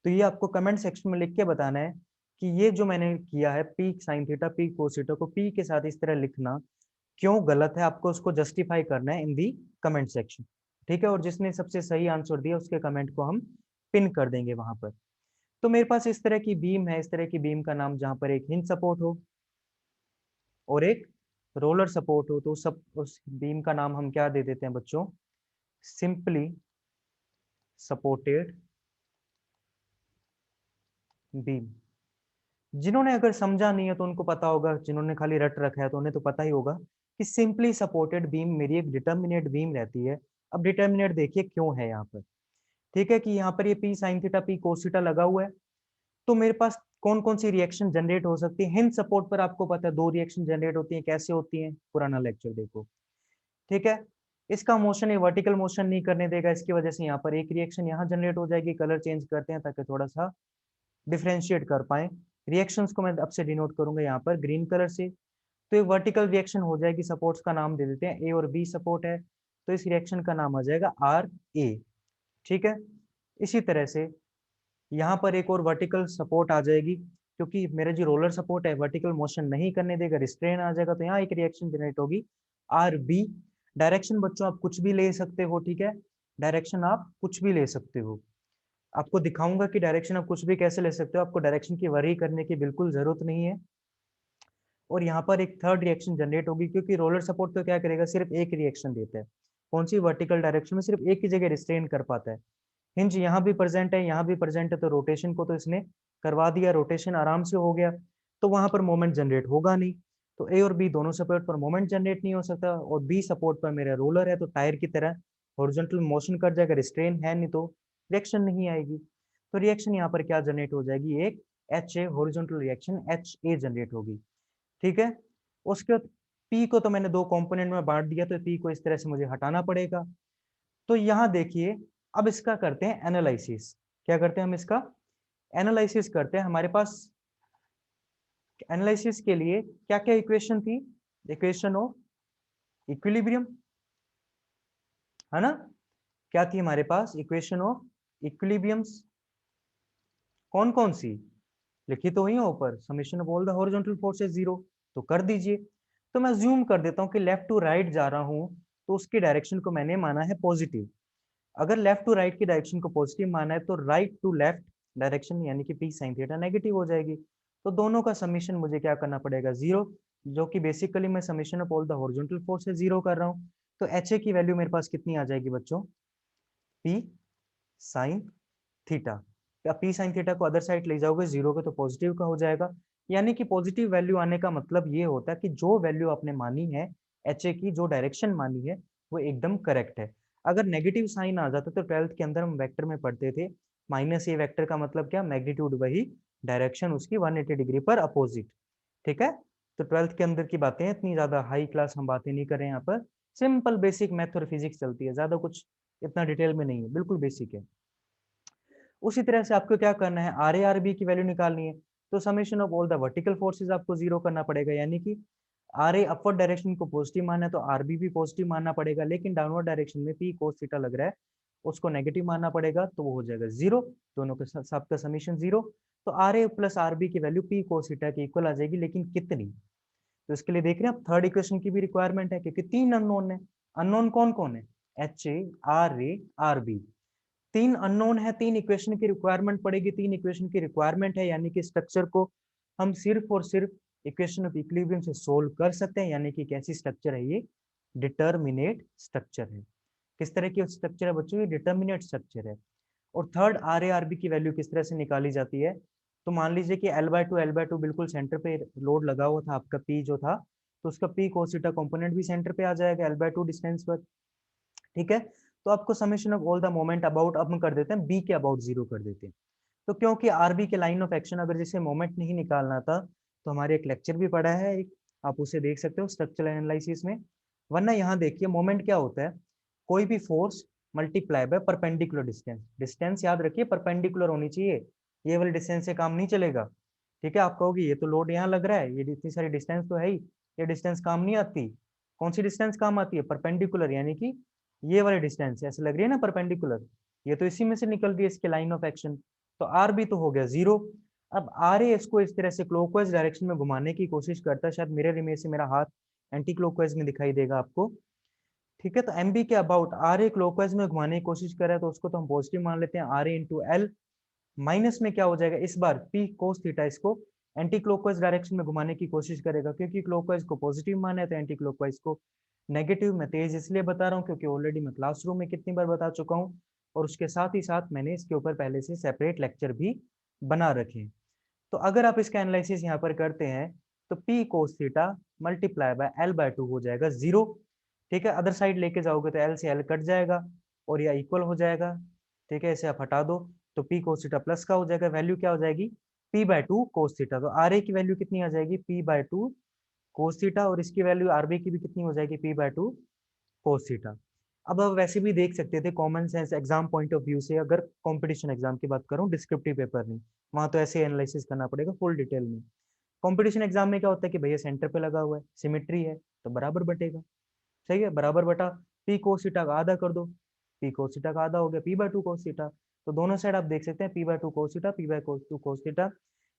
Speaker 1: तो ये आपको कमेंट सेक्शन में लिख के बताना है कि ये जो मैंने किया है P sine theta, P cos theta को पी के साथ इस तरह लिखना क्यों गलत है, आपको उसको जस्टिफाई करना है इन दी कमेंट सेक्शन। ठीक है, और जिसने सबसे सही आंसर दिया उसके कमेंट को हम पिन कर देंगे वहां पर। तो मेरे पास इस तरह की बीम है, इस तरह की बीम का नाम, जहां पर एक हिंज सपोर्ट हो और एक रोलर सपोर्ट हो, तो सब उस बीम का नाम हम क्या दे देते हैं बच्चों, सिंपली सपोर्टेड बीम। जिन्होंने अगर समझा नहीं है तो उनको पता होगा, जिन्होंने खाली रट रखा है तो उन्हें तो पता ही होगा कि सिंपली सपोर्टेड बीम मेरी एक डिटर्मिनेट बीम रहती है। अब डिटर्मिनेट देखिए क्यों है यहाँ पर। ठीक है, कि यहाँ पर ये P sine theta, P cos theta लगा हुआ है, तो मेरे पास कौन कौन सी रिएक्शन जनरेट हो सकती है। हिंज सपोर्ट पर आपको पता है 2 रिएक्शन जनरेट होती है, कैसे होती है, पुराना लेक्चर देखो। ठीक है, इसका मोशन ये वर्टिकल मोशन नहीं करने देगा, इसकी वजह से यहाँ पर एक रिएक्शन यहाँ जनरेट हो जाएगी। कलर चेंज करते हैं ताकि थोड़ा सा डिफ्रेंशिएट कर पाए। रिएक्शंस को मैं अब से डिनोट करूंगा यहाँ पर ग्रीन कलर से। तो ये वर्टिकल रिएक्शन हो जाएगी, सपोर्ट्स का नाम दे देते हैं, ए और बी सपोर्ट है, तो इस रिएक्शन का नाम आ जाएगा आर ए। ठीक है, इसी तरह से यहाँ पर एक और वर्टिकल सपोर्ट आ जाएगी, क्योंकि मेरा जो रोलर सपोर्ट है वर्टिकल मोशन नहीं करने देगा, रिस्ट्रेन आ जाएगा, तो यहाँ एक रिएक्शन जनरेट होगी आर बी। डायरेक्शन बच्चों आप कुछ भी ले सकते हो, ठीक है, डायरेक्शन आप कुछ भी ले सकते हो। आपको दिखाऊंगा कि डायरेक्शन आप कुछ भी कैसे ले सकते हो, आपको डायरेक्शन की वरी करने की बिल्कुल जरूरत नहीं है। और यहाँ पर एक थर्ड रिएक्शन जनरेट होगी, क्योंकि रोलर सपोर्ट तो क्या करेगा, सिर्फ एक रिएक्शन देता है, कौन सी, वर्टिकल डायरेक्शन में सिर्फ एक ही जगह रिस्ट्रेन कर पाता है। हिंज यहाँ भी प्रेजेंट है, यहाँ भी प्रेजेंट है, तो रोटेशन को तो इसने करवा दिया, रोटेशन आराम से हो गया, तो वहां पर मोमेंट जनरेट होगा नहीं। तो ए और बी दोनों सपोर्ट पर मोमेंट जनरेट नहीं हो सकता, और बी सपोर्ट पर मेरा रोलर है तो टायर की तरह हॉरिजॉन्टल मोशन कर जाएगा, रिस्ट्रेन है नहीं तो रिएक्शन नहीं आएगी। तो रिएक्शन यहाँ पर क्या जनरेट हो जाएगी, एक H A horizontal reaction H A generate होगी। ठीक है, उसके बाद पी को तो मैंने 2 कंपोनेंट में बांट दिया, तो पी को इस तरह से मुझे हटाना पड़ेगा। तो यहाँ देखिए, अब इसका करते हैं एनालिसिस। क्या करते हैं हम इसका एनालिसिस करते हैं। हमारे पास एनालिसिस के लिए क्या क्या इक्वेशन थी, इक्वेशन ऑफ इक्विलिब्रियम, है ना, क्या थी हमारे पास इक्वेशन ऑफ इक्विलिब्रियम्स, कौन कौन सी लिखी तो हुई है ऊपर, summation of all the horizontal forces 0, तो कर दीजिए। तो मैं ज्यूम कर देता हूँ कि लेफ्ट टू राइट जा रहा हूँ, तो उसकी डायरेक्शन को मैंने माना है पॉजिटिव। अगर लेफ्ट टू राइट की डायरेक्शन को पॉजिटिव माना है, तो राइट टू लेफ्ट डायरेक्शन यानी कि पी साइन थीटा नेगेटिव हो जाएगी। तो दोनों का समीशन मुझे क्या करना पड़ेगा, 0, जो कि बेसिकली मैं summation of all the horizontal force से 0 कर रहा हूँ। तो एच ए की वैल्यू मेरे पास कितनी आ जाएगी बच्चों, पी साइन थीटा। या पी साइन थीटा को अदर साइड ले जाओगे 0 के, तो पॉजिटिव का हो जाएगा। यानी कि पॉजिटिव वैल्यू आने का मतलब ये होता है कि जो वैल्यू आपने मानी है एच ए की, जो डायरेक्शन मानी है वो एकदम करेक्ट है। अगर नेगेटिव साइन आ जाता तो 12th के अंदर हम वेक्टर में पढ़ते थे, माइनस ए वेक्टर का मतलब क्या, मैग्नीट्यूड वही, डायरेक्शन उसकी 180 डिग्री पर अपोजिट। ठीक है, तो 12th के अंदर की बातें, इतनी ज्यादा हाई क्लास हम बातें नहीं कर रहे हैं यहाँ पर, सिंपल बेसिक मैथ और फिजिक्स चलती है, ज्यादा कुछ इतना डिटेल में नहीं है, बिल्कुल बेसिक है। उसी तरह से आपको क्या करना है, आर ए आर बी की वैल्यू निकालनी है, तो summation of all the vertical forces आपको जीरो करना पड़ेगा, यानी कि आर ए अपवर्ड डायरेक्शन को पॉजिटिव मानना है तो आर बी भी पॉजिटिव मानना पड़ेगा, लेकिन डाउनवर्ड डायरेक्शन में पी कोस थीटा लग रहा है उसको नेगेटिव मानना पड़ेगा, तो वो हो जाएगा जीरो, दोनों के सबका समीशन जीरो। तो R A plus R B की वैल्यू पी कोस थीटा की इक्वल आ जाएगी, लेकिन कितनी, तो इसके लिए देख रहे हैं आप थर्ड इक्वेशन की भी रिक्वायरमेंट है, क्योंकि तीन अननोन है। अननोन कौन कौन है, एच ए आर बी, तीन अननोन है, तीन इक्वेशन की रिक्वायरमेंट पड़ेगी, तीन इक्वेशन की रिक्वायरमेंट है, यानी कि स्ट्रक्चर को हम सिर्फ और सिर्फ इक्वेशन ऑफ इक्विलिब्रियम से सोल्व कर सकते हैं, यानी कि कैसी स्ट्रक्चर है ये, डिटर्मिनेट स्ट्रक्चर है। किस तरह की स्ट्रक्चर है बच्चों, ये डिटर्मिनेट स्ट्रक्चर है। और third R A R B की वैल्यू किस तरह से निकाली जाती है, तो मान लीजिए कि L/2 बिल्कुल सेंटर पे लोड लगा हुआ था, आपका P जो था, तो उसका P cos थीटा कंपोनेंट भी सेंटर पे आ जाएगा L/2 डिस्टेंस पर। ठीक है, तो आपको summation of all the moment about अब हम कर देते हैं बी के अबाउट जीरो कर देते हैं। तो क्योंकि आरबी के लाइन ऑफ एक्शन अगर जैसे मोमेंट नहीं निकालना था, तो हमारे एक लेक्चर भी पढ़ा है एक, आप उसे देख सकते हो स्ट्रक्चरल एनालिसिस में। वरना यहाँ देखिए मोमेंट क्या होता है, कोई भी force multiply by perpendicular distance, distance याद रखिए परपेंडिकुलर होनी चाहिए, ये वाले डिस्टेंस से काम नहीं चलेगा। ठीक है, आप कहोगे ये तो लोड यहाँ लग रहा है, ये इतनी सारी डिस्टेंस तो है ही, ये डिस्टेंस काम नहीं आती। कौन सी डिस्टेंस काम आती है, परपेंडिकुलर, यानी कि ये वाली डिस्टेंस ऐसे लग रही है ना परपेंडिकुलर, ये तो इसी में से निकल रही है इसके लाइन ऑफ एक्शन, तो आर भी तो हो गया जीरो। अब आर ए इसको इस तरह से क्लॉकवाइज डायरेक्शन में घुमाने की कोशिश करता है, शायद मिरर इमेज से मेरा हाथ एंटी क्लॉकवाइज में दिखाई देगा आपको। ठीक है, तो एम बी के अबाउट आर ए क्लॉकवाइज में घुमाने की कोशिश कर रहा है, तो उसको तो हम पॉजिटिव मान लेते हैं, R A into L, minus में क्या हो जाएगा इस बार पी कोस थीटा, इसको एंटी क्लॉकवाइज डायरेक्शन में घुमाने की कोशिश करेगा, क्योंकि क्लॉकवाइज को पॉजिटिव माना है तो एंटी क्लॉकवाइज को नेगेटिव। मैं तेज इसलिए बता रहा हूँ क्योंकि ऑलरेडी मैं क्लासरूम में कितनी बार बता चुका हूँ, और उसके साथ ही साथ मैंने इसके ऊपर पहले से सेपरेट लेक्चर भी बना रखे हैं। तो अगर आप इसका एनालिसिस यहाँ पर करते हैं, तो P cos theta multiply by L/2 हो जाएगा जीरो। ठीक है, अदर साइड लेके जाओगे तो एल से एल कट जाएगा और यह इक्वल हो जाएगा। ठीक है, इसे आप हटा दो तो पी कोस थीटा प्लस का हो जाएगा, वैल्यू क्या हो जाएगी P/2 कोस थीटा। तो आर ए की वैल्यू कितनी आ जाएगी P/2 कोस थीटा, और इसकी वैल्यू आरबी की भी कितनी हो जाएगी P/2 कोस थीटा। अब आप वैसे भी देख सकते थे common sense exam point of view से, अगर कंपटीशन एग्जाम की बात करूं, डिस्क्रिप्टिव पेपर नहीं, वहां तो ऐसे एनालिसिस करना पड़ेगा फुल डिटेल में। कंपटीशन एग्जाम में क्या होता है कि भैया सेंटर पे लगा हुआ है, सिमेट्री है, तो बराबर बटेगा। सही है, बराबर बटा पी कोस थीटा का आधा कर दो, पी कोस थीटा का आधा हो गया P/2 कोस थीटा। तो दोनों साइड आप देख सकते हैं P/2 cos theta, P/2 cos theta.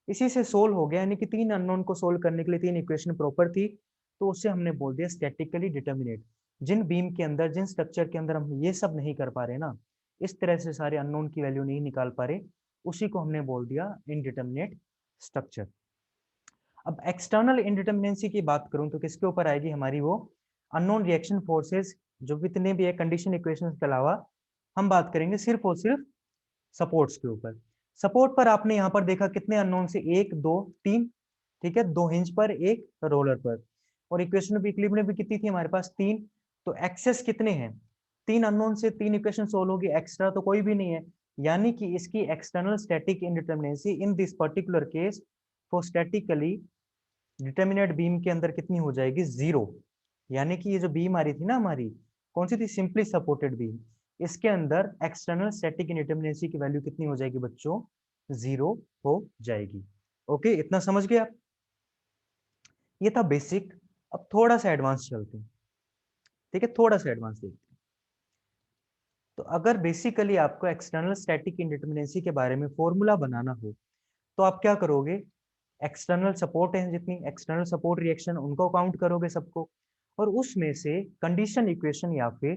Speaker 1: इसी से सोल्व हो गया, यानी कि तीन अननोन को सोल्व करने के लिए तीन इक्वेशन प्रॉपर थी, तो उससे हमने बोल दिया स्टैटिकली डिटर्मिनेट। जिन बीम के अंदर, जिन स्ट्रक्चर के अंदर हम ये सब नहीं कर पा रहे ना, इस तरह से सारे अननोन की वैल्यू नहीं निकाल पा रहे, उसी को हमने बोल दिया इनडिटर्मिनेट स्ट्रक्चर। अब एक्सटर्नल इंडिटर्मिनेंसी की बात करूं तो किसके ऊपर आएगी हमारी, वो अननोन रिएक्शन फोर्सेस जो कितने भी है कंडीशन इक्वेशंस के अलावा, हम बात करेंगे सिर्फ और सिर्फ सपोर्ट्स के ऊपर। सपोर्ट पर आपने यहाँ पर देखा कितने अननोन से, एक दो तीन। ठीक है, दो हिंज पर एक रोलर पर, और इक्वेशन ऑफ इक्विलिब्रियम भी कितनी थी हमारे पास, तीन। तो एक्सेस कितने हैं, तीन अननोन से तीन इक्वेशन सोल्व होगी, एक्स्ट्रा तो कोई भी नहीं है, यानी कि इसकी external static indeterminacy in this particular case for statically determinate beam के अंदर कितनी हो जाएगी, जीरो। यानी कि ये जो बीम आ रही थी ना हमारी, कौन सी थी, सिंपली सपोर्टेड बीम, इसके अंदर एक्सटर्नल स्टैटिक इंडिटर्मिनेंसी की वैल्यू कितनी हो जाएगी बच्चों, जीरो हो जाएगी। ओके, इतना समझ गए आप, ये था बेसिक। अब थोड़ा सा एडवांस चलते हैं। ठीक है, थोड़ा सा एडवांस देखते हैं। तो अगर बेसिकली आपको एक्सटर्नल स्टैटिक इंडिटर्मिनेंसी के बारे में फॉर्मूला बनाना हो, तो आप क्या करोगे, एक्सटर्नल सपोर्ट है जितनी एक्सटर्नल सपोर्ट रिएक्शन, उनको काउंट करोगे सबको, और उसमें से कंडीशन इक्वेशन या फिर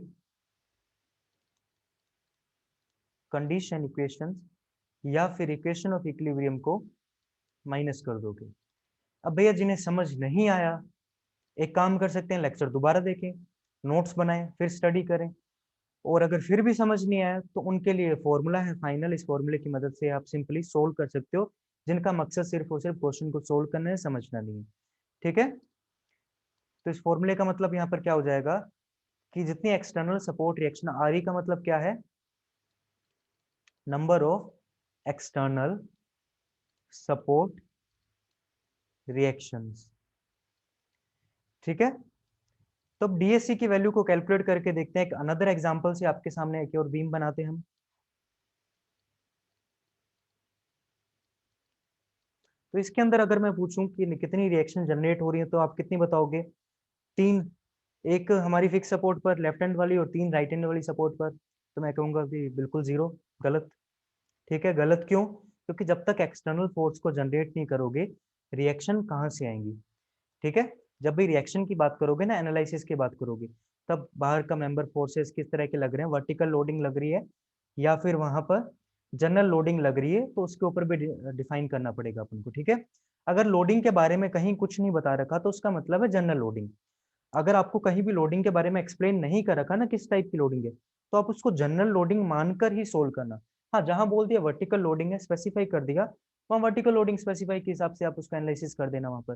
Speaker 1: कंडीशन इक्वेशन या फिर इक्वेशन ऑफ इक्विलिब्रियम को माइनस कर दोगे। अब भैया जिन्हें समझ नहीं आया, एक काम कर सकते हैं, लेक्चर दोबारा देखें, नोट्स बनाएं, फिर स्टडी करें, और अगर फिर भी समझ नहीं आया तो उनके लिए फॉर्मूला है फाइनल, इस फॉर्मूले की मदद से आप सिंपली सोल्व कर सकते हो, जिनका मकसद सिर्फ और सिर्फ क्वेश्चन को सोल्व करना है, समझना नहीं है। ठीक है, तो इस फॉर्मूले का मतलब यहाँ पर क्या हो जाएगा, कि जितनी एक्सटर्नल सपोर्ट रिएक्शन आ रही का मतलब क्या है, number of external support reactions. ठीक है, तो अब डीएससी की वैल्यू को कैलकुलेट करके देखते हैं। एक अनदर एग्जांपल से आपके सामने एक और बीम बनाते हैं हम। तो इसके अंदर अगर मैं पूछूं कि कितनी रिएक्शन जनरेट हो रही है, तो आप कितनी बताओगे? तीन, एक हमारी फिक्स सपोर्ट पर लेफ्ट हैंड वाली और तीन राइट हैंड वाली सपोर्ट पर। तो मैं कहूंगा कि बिल्कुल जीरो, गलत। ठीक है, गलत क्यों? क्योंकि जब तक एक्सटर्नल फोर्स को जनरेट नहीं करोगे, रिएक्शन कहाँ से आएंगी? ठीक है, जब भी रिएक्शन की बात करोगे ना, एनालिसिस की बात करोगे, तब बाहर का मेंबर फोर्सेस किस तरह के लग रहे हैं, वर्टिकल लोडिंग लग रही है या फिर वहां पर जनरल लोडिंग लग रही है, तो उसके ऊपर भी डिफाइन करना पड़ेगा अपन को। ठीक है, अगर लोडिंग के बारे में कहीं कुछ नहीं बता रखा तो उसका मतलब है जनरल लोडिंग। अगर आपको कहीं भी लोडिंग के बारे में एक्सप्लेन नहीं कर रखा ना किस टाइप की लोडिंग है, तो आप उसको जनरल लोडिंग मानकर ही सोल्व करना। हाँ, जहां बोल दिया वर्टिकल लोडिंग है, स्पेसिफाई कर दिया, वहां वर्टिकल लोडिंग स्पेसिफाई के हिसाब से आप उसका एनालिसिस कर देना वहां पर।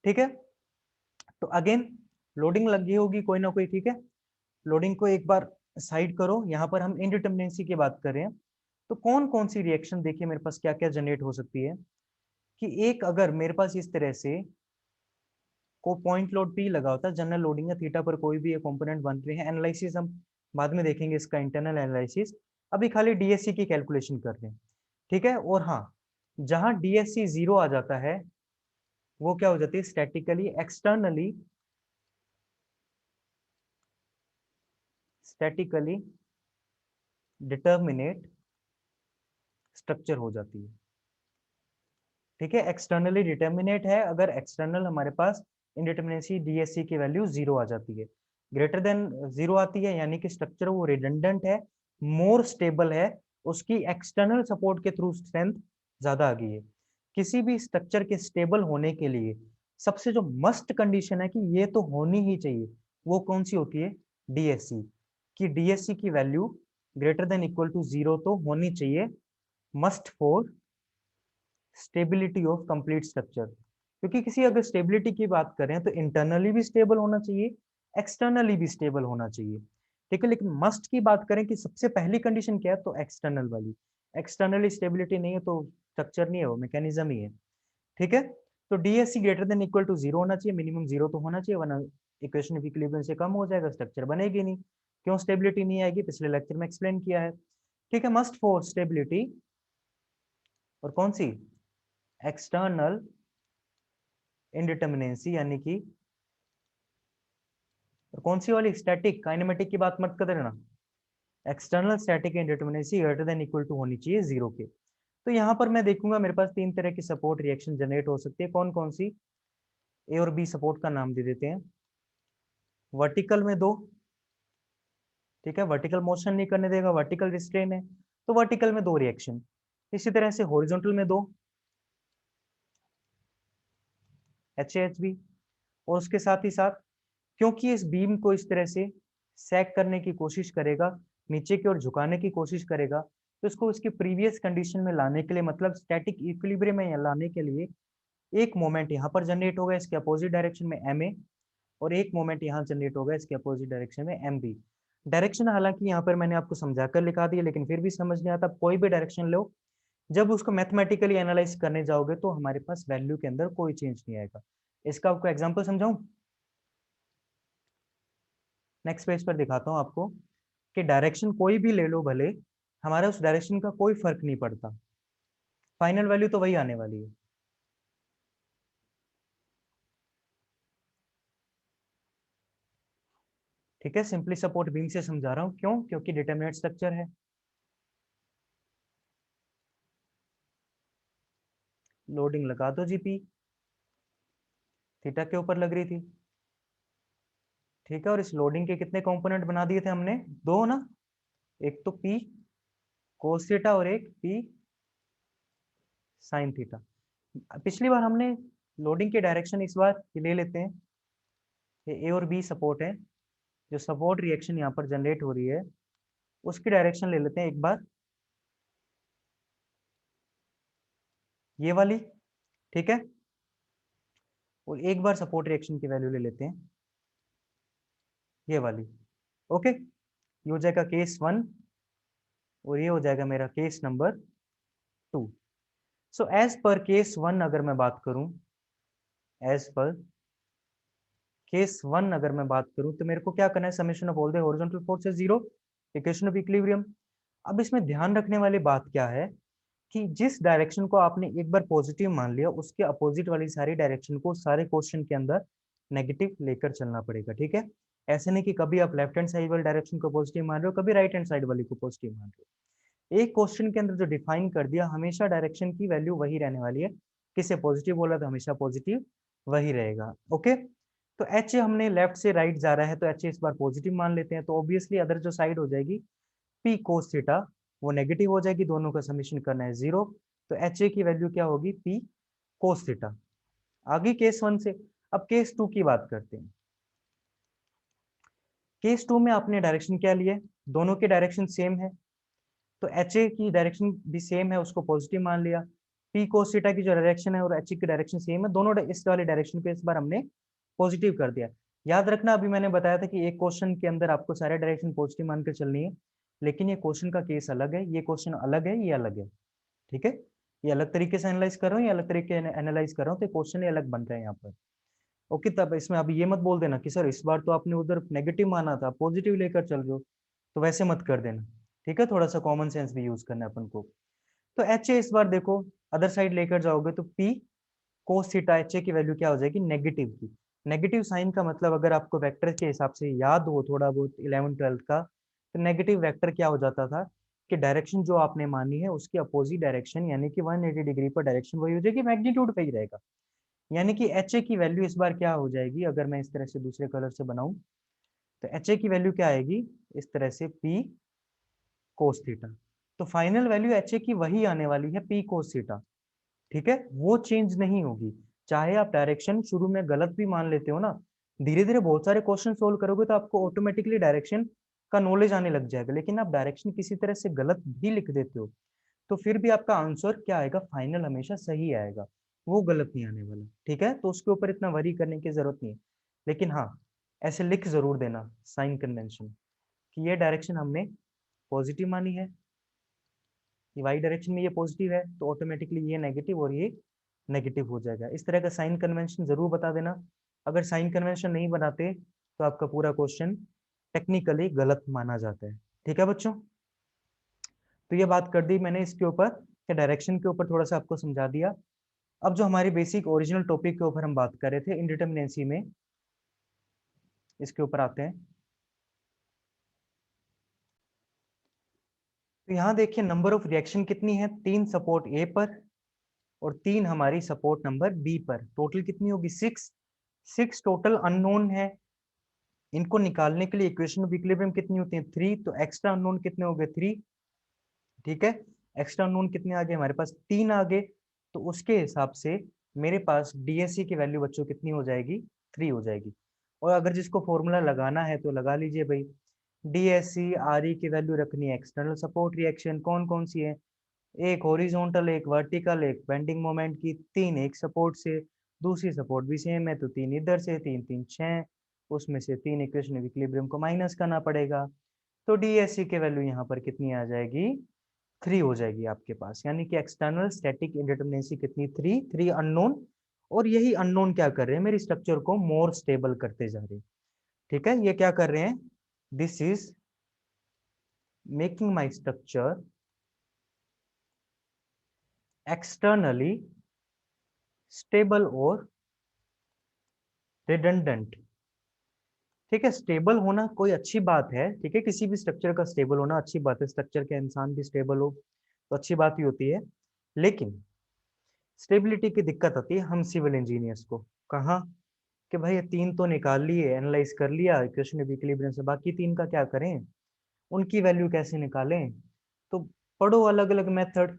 Speaker 1: ठीक है, तो अगेन लोडिंग लगी होगी कोई ना कोई। ठीक है, लोडिंग को एक बार साइड करो। यहाँ पर हम इनडिटर्मिनेंसी की बात कर रहे हैं, तो कौन कौन सी रिएक्शन देखिए मेरे पास क्या क्या जनरेट हो सकती है। कि एक, अगर मेरे पास इस तरह से को पॉइंट लोड पी लगा होता है, जनरल लोडिंग है, थीटा पर कोई भी एक कंपोनेंट बन रहे हैं, एनालिसिस हम बाद में देखेंगे इसका इंटरनल एनालिसिस, अभी खाली डीएससी की कैलकुलेशन कर रहे हैं। ठीक है, और हाँ, जहां डीएससी जीरो आ जाता है वो क्या हो जाती है, statically externally statically determinate structure हो जाती है। ठीक है, एक्सटर्नली डिटर्मिनेट है अगर एक्सटर्नल हमारे पास इंडिटर्मिनेसी डीएससी की वैल्यू जीरो आ जाती है। ग्रेटर देन जीरो आती है यानी कि स्ट्रक्चर वो रिडंडेंट है, मोर स्टेबल है, उसकी एक्सटर्नल सपोर्ट के थ्रू स्ट्रेंथ ज्यादा आ गई है। किसी भी स्ट्रक्चर के स्टेबल होने के लिए सबसे जो मस्ट कंडीशन है कि ये तो होनी ही चाहिए, वो कौन सी होती है? डीएससी। कि डीएससी की value greater than equal to zero तो होनी चाहिए, must for stability of complete structure. क्योंकि किसी अगर स्टेबिलिटी की बात करें तो इंटरनली भी स्टेबल होना चाहिए, एक्सटर्नली भी स्टेबल होना चाहिए। ठीक है, लेकिन मस्ट की बात करें कि सबसे पहली कंडीशन क्या है, तो एक्सटर्नल वाली। एक्सटर्नली स्टेबिलिटी नहीं है तो स्ट्रक्चर नहीं है, वो मैकेनिज्म ही है। ठीक है, तो DSC greater than equal to zero होना चाहिए, मिनिमम जीरो तो होना चाहिए, वरना इक्वेशन ऑफ इक्विलिब्रियम से कम हो जाएगा, स्ट्रक्चर बनेगी नहीं। क्यों स्टेबिलिटी नहीं आएगी, पिछले लेक्चर में एक्सप्लेन किया है। ठीक है, मस्ट फॉर स्टेबिलिटी, और कौन सी? एक्सटर्नल इनडिटर्मिनेंसी, यानी कि कौन सी वाली? स्टैटिक काइनेमेटिक की बात मत कर देना। External static indeterminacy greater than equal to होनी चाहिए जीरो के। तो यहाँ पर मैं देखूंगा मेरे पास तीन तरह की सपोर्ट रिएक्शन जनरेट हो सकती है। कौन कौन सी? ए और बी सपोर्ट का नाम दे देते हैं। वर्टिकल में दो, ठीक है, वर्टिकल मोशन नहीं करने देगा, वर्टिकल रिस्ट्रेन है, तो वर्टिकल में दो रिएक्शन। इसी तरह से हॉरिजॉन्टल में दो, एच बी। और उसके साथ ही साथ, क्योंकि इस बीम को इस तरह से सैक करने की कोशिश करेगा, नीचे की ओर झुकाने की कोशिश करेगा, तो इसको इसकी प्रीवियस कंडीशन में लाने के लिए, मतलब स्टैटिक इक्विलिब्रियम में लाने के लिए, एक मोमेंट यहाँ पर जनरेट होगा इसके अपोजिट डायरेक्शन में एम ए, और एक मोमेंट यहाँ जनरेट होगा इसके अपोजिट डायरेक्शन में एम बी। डायरेक्शन हालांकि यहाँ पर मैंने आपको समझाकर लिखा दिया, लेकिन फिर भी समझ नहीं आता, कोई भी डायरेक्शन लो, जब उसको मैथमेटिकली एनालाइज करने जाओगे तो हमारे पास वैल्यू के अंदर कोई चेंज नहीं आएगा। इसका आपको एग्जांपल समझाऊं? नेक्स्ट पेज पर दिखाता हूं आपको कि डायरेक्शन कोई भी ले लो भले, हमारा उस डायरेक्शन का कोई फर्क नहीं पड़ता, फाइनल वैल्यू तो वही आने वाली है। ठीक है, सिंपली सपोर्ट बीम से समझा रहा हूं, क्यों? क्योंकि डिटरमिनेट स्ट्रक्चर है। लोडिंग लगा दो जीपी, थीटा के ऊपर लग रही थी। ठीक है, और इस लोडिंग के कितने कंपोनेंट बना दिए थे हमने? दो ना, एक तो पी कोस थीटा और एक पी साइन थीटा। पिछली बार हमने लोडिंग की डायरेक्शन, इस बार ये ले लेते हैं, ये ए और बी सपोर्ट है, जो सपोर्ट रिएक्शन यहाँ पर जनरेट हो रही है उसकी डायरेक्शन ले लेते हैं एक बार, ये वाली। ठीक है, और एक बार सपोर्ट रिएक्शन की वैल्यू ले लेते हैं ये वाली। ओके, ये हो जाएगा केस 1 और ये हो जाएगा मेरा case number 2। So as per case 1 अगर मैं बात करूं, एज पर केस 1 अगर मैं बात करूं तो मेरे को क्या करना है, summation of all the horizontal forces 0, equation of equilibrium. अब इसमें ध्यान रखने वाली बात क्या है कि जिस डायरेक्शन को आपने एक बार पॉजिटिव मान लिया, उसके अपोजिट वाली सारी डायरेक्शन को सारे क्वेश्चन के अंदर नेगेटिव लेकर चलना पड़ेगा, ठीक है। ऐसे नहीं कि कभी आप लेफ्ट हैंड साइड वाली डायरेक्शन को पॉजिटिव मान रहे हो, कभी राइट हैंड साइड वाली को पॉजिटिव मान रहे हो। एक क्वेश्चन के अंदर जो डिफाइन कर दिया, हमेशा डायरेक्शन की वैल्यू वही रहने वाली है। किसे पॉजिटिव बोला तो हमेशा पॉजिटिव वही रहेगा। ओके, तो एच हमने लेफ्ट से राइट जा रहा है तो एच इस बार पॉजिटिव मान लेते हैं, तो ऑब्वियसली अदर जो साइड हो जाएगी पी कोस थीटा वो नेगेटिव हो जाएगी, दोनों का समीशन करना है 0, तो एच ए की वैल्यू क्या होगी, पी कोस थीटा। आगे केस 1 से। अब केस 2 की बात करते हैं। केस 2 में आपने डायरेक्शन क्या लिया है, दोनों की डायरेक्शन सेम है, तो एच ए की डायरेक्शन भी सेम है, उसको पॉजिटिव मान लिया। पी कोस थीटा की जो डायरेक्शन है और एच ए की डायरेक्शन सेम है, दोनों इस वाली डायरेक्शन पे इस बार हमने पॉजिटिव कर दिया। याद रखना, अभी मैंने बताया था कि एक क्वेश्चन के अंदर आपको सारे डायरेक्शन पॉजिटिव मानकर चलनी है, लेकिन ये क्वेश्चन का केस अलग है, ये क्वेश्चन अलग है, ये अलग है, ठीक है। ये अलग तरीके से एनालाइज कर रहा हूँ, ये अलग तरीके से एनालाइज कर रहा हूँ, तो क्वेश्चन ये अलग बन रहे हैं यहाँ पर। ओके, तब इसमें अभी ये मत बोल देना कि सर इस बार तो आपने उधर नेगेटिव माना था, पॉजिटिव लेकर चल रहे हो, तो वैसे मत कर देना, ठीक है। थोड़ा सा कॉमन सेंस भी यूज करना है अपन को। तो एच ए इस बार देखो अदर साइड लेकर जाओगे तो P cos theta H A की वैल्यू क्या हो जाएगी, नेगेटिव की। नेगेटिव साइन का मतलब अगर आपको वेक्टर के हिसाब से याद हो थोड़ा बहुत 11th-12th का, तो नेगेटिव वेक्टर क्या हो जाता था कि डायरेक्शन जो आपने मानी है उसकी अपोजिट डायरेक्शन यानी कि 180 डिग्री पर डायरेक्शन वही हो जाएगी, मैग्नीट्यूड पे ही रहेगा। यानी कि एच ए की वैल्यू इस बार क्या हो जाएगी, अगर मैं इस तरह से दूसरे कलर से बनाऊं तो एच ए की वैल्यू क्या आएगी, इस तरह से पी कोस थीटा। तो फाइनल वैल्यू एच ए की वही आने वाली है, पी कोस थीटा, ठीक है, वो चेंज नहीं होगी। चाहे आप डायरेक्शन शुरू में गलत भी मान लेते हो ना, धीरे धीरे बहुत सारे क्वेश्चन सोल्व करोगे तो आपको ऑटोमेटिकली डायरेक्शन का नॉलेज आने लग जाएगा। लेकिन आप डायरेक्शन किसी तरह से गलत भी लिख देते हो तो फिर भी आपका आंसर क्या आएगा, फाइनल हमेशा सही आएगा, वो गलत नहीं आने वाला, ठीक है। तो उसके ऊपर इतना वरी करने की जरूरत नहीं है। लेकिन हाँ, ऐसे लिख जरूर देना साइन कन्वेंशन कि ये डायरेक्शन हमने पॉजिटिव मानी है, ये वाई डायरेक्शन में ये पॉजिटिव है, तो ऑटोमेटिकली ये नेगेटिव और ये नेगेटिव हो जाएगा। इस तरह का साइन कन्वेंशन जरूर बता देना। अगर साइन कन्वेंशन नहीं बनाते तो आपका पूरा क्वेश्चन टेक्निकली गलत माना जाता है, ठीक है बच्चों। तो ये बात कर दी मैंने इसके ऊपर कि डायरेक्शन के ऊपर थोड़ा सा आपको समझा दिया। अब जो हमारी बेसिक ओरिजिनल टॉपिक के ऊपर हम बात कर रहे थे इंडिटरमिनेंसी में, इसके ऊपर आते हैं। तो यहाँ देखिए नंबर ऑफ रिएक्शन कितनी है, 3 सपोर्ट ए पर और 3 हमारी सपोर्ट नंबर बी पर, टोटल कितनी होगी 6। 6 टोटल अननोन है, इनको निकालने के लिए इक्वेशन ऑफ इक्विलिब्रियम कितनी होती है 3, तो एक्स्ट्रा अननोन कितने हो गए 3, ठीक है। एक्स्ट्रा अननोन कितने आ गए हमारे पास 3 आ गए, तो उसके हिसाब से मेरे पास डीएससी की वैल्यू बच्चों कितनी हो जाएगी, 3 हो जाएगी। और अगर जिसको फॉर्मूला लगाना है तो लगा लीजिए भाई, डीएससी आर ई की वैल्यू रखनी है एक्सटर्नल सपोर्ट रिएक्शन कौन कौन सी है, एक हॉरिजॉन्टल, एक वर्टिकल, एक बेंडिंग मोमेंट की, 3 एक सपोर्ट से, दूसरी सपोर्ट भी सेम है तो 3 इधर से, 3 3 6, उसमें से 3 इक्वेशन ऑफ इक्विलिब्रियम को माइनस करना पड़ेगा, तो डीएससी की वैल्यू यहाँ पर कितनी आ जाएगी, 3 हो जाएगी आपके पास। यानी कि एक्सटर्नल स्टैटिक इंडिटरमिनेंसी कितनी, 3 अननोन। और यही अननोन क्या कर रहे हैं, मेरी स्ट्रक्चर को मोर स्टेबल करते जा रहे हैं, ठीक है। ये क्या कर रहे हैं, this is making my structure externally stable और रिडंडेंट, ठीक है। स्टेबल होना कोई अच्छी बात है, ठीक है, किसी भी स्ट्रक्चर का स्टेबल होना अच्छी बात है, स्ट्रक्चर के इंसान भी स्टेबल हो तो अच्छी बात ही होती है। लेकिन स्टेबिलिटी की दिक्कत आती है हम सिविल इंजीनियर्स को, कहाँ कि भाई ये 3 तो निकाल लिए, एनालाइज कर लिया इक्वेशन ऑफ इक्विलिब्रियम से, बाकी 3 का क्या करें, उनकी वैल्यू कैसे निकालें। तो पढ़ो अलग अलग मेथड,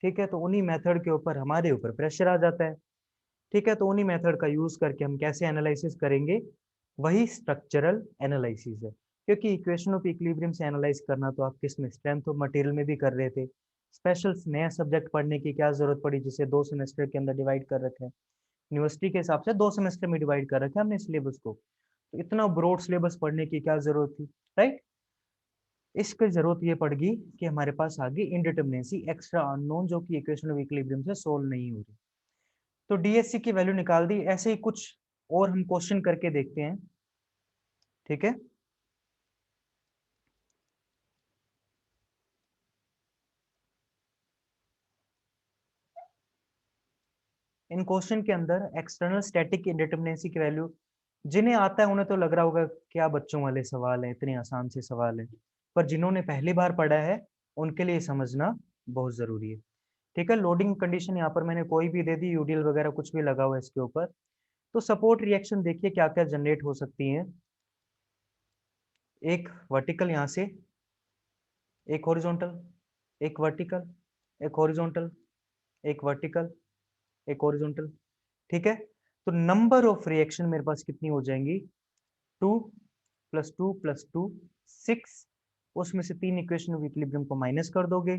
Speaker 1: ठीक है, तो उन्हीं मेथड के ऊपर हमारे ऊपर प्रेशर आ जाता है, ठीक है। तो उन्हीं मेथड का यूज करके हम कैसे एनालिसिस करेंगे, वही स्ट्रक्चरल एनालिसिस है। क्योंकि इक्वेशन ऑफ इक्विलिब्रियम से एनालाइज करना तो आप किस में, स्ट्रेंथ ऑफ मटेरियल में भी कर रहे थे। स्पेशल नया सब्जेक्ट पढ़ने की क्या जरूरत पड़ी, जिसे 2 सेमेस्टर के अंदर डिवाइड कर रखा है, यूनिवर्सिटी के हिसाब से 2 सेमेस्टर में डिवाइड कर रखा है हमने सिलेबस को, तो इतना ब्रॉड सिलेबस पढ़ने की क्या जरूरत थी, राइट। इसकी जरूरत ये पड़ गई कि हमारे पास आ गई इनडिटरमिनेसी एक्स्ट्रा अननोन, जो कि इक्वेशन ऑफ इक्विलिब्रियम से सोल्व नहीं हो रही। तो डीएससी की वैल्यू निकाल दी। ऐसे ही कुछ और हम क्वेश्चन करके देखते हैं, ठीक है। इन क्वेश्चन के अंदर एक्सटर्नल स्टैटिक इंडिटरमिनेसी की वैल्यू, जिन्हें आता है उन्हें तो लग रहा होगा क्या बच्चों वाले सवाल हैं, इतने आसान से सवाल हैं, पर जिन्होंने पहली बार पढ़ा है उनके लिए समझना बहुत जरूरी है, ठीक है। लोडिंग कंडीशन यहाँ पर मैंने कोई भी दे दी, यूडीएल वगैरह कुछ भी लगा हुआ है इसके ऊपर। तो सपोर्ट रिएक्शन देखिए क्या क्या जनरेट हो सकती है। एक वर्टिकल यहाँ से, एक हॉरिजॉन्टल, एक वर्टिकल, एक हॉरिजॉन्टल, एक वर्टिकल, एक हॉरिजॉन्टल, ठीक है। तो नंबर ऑफ रिएक्शन मेरे पास कितनी हो जाएंगी, 2 + 2 + 2 6। उसमें से 3 इक्वेशन ऑफ इक्विलिब्रियम को माइनस कर दोगे।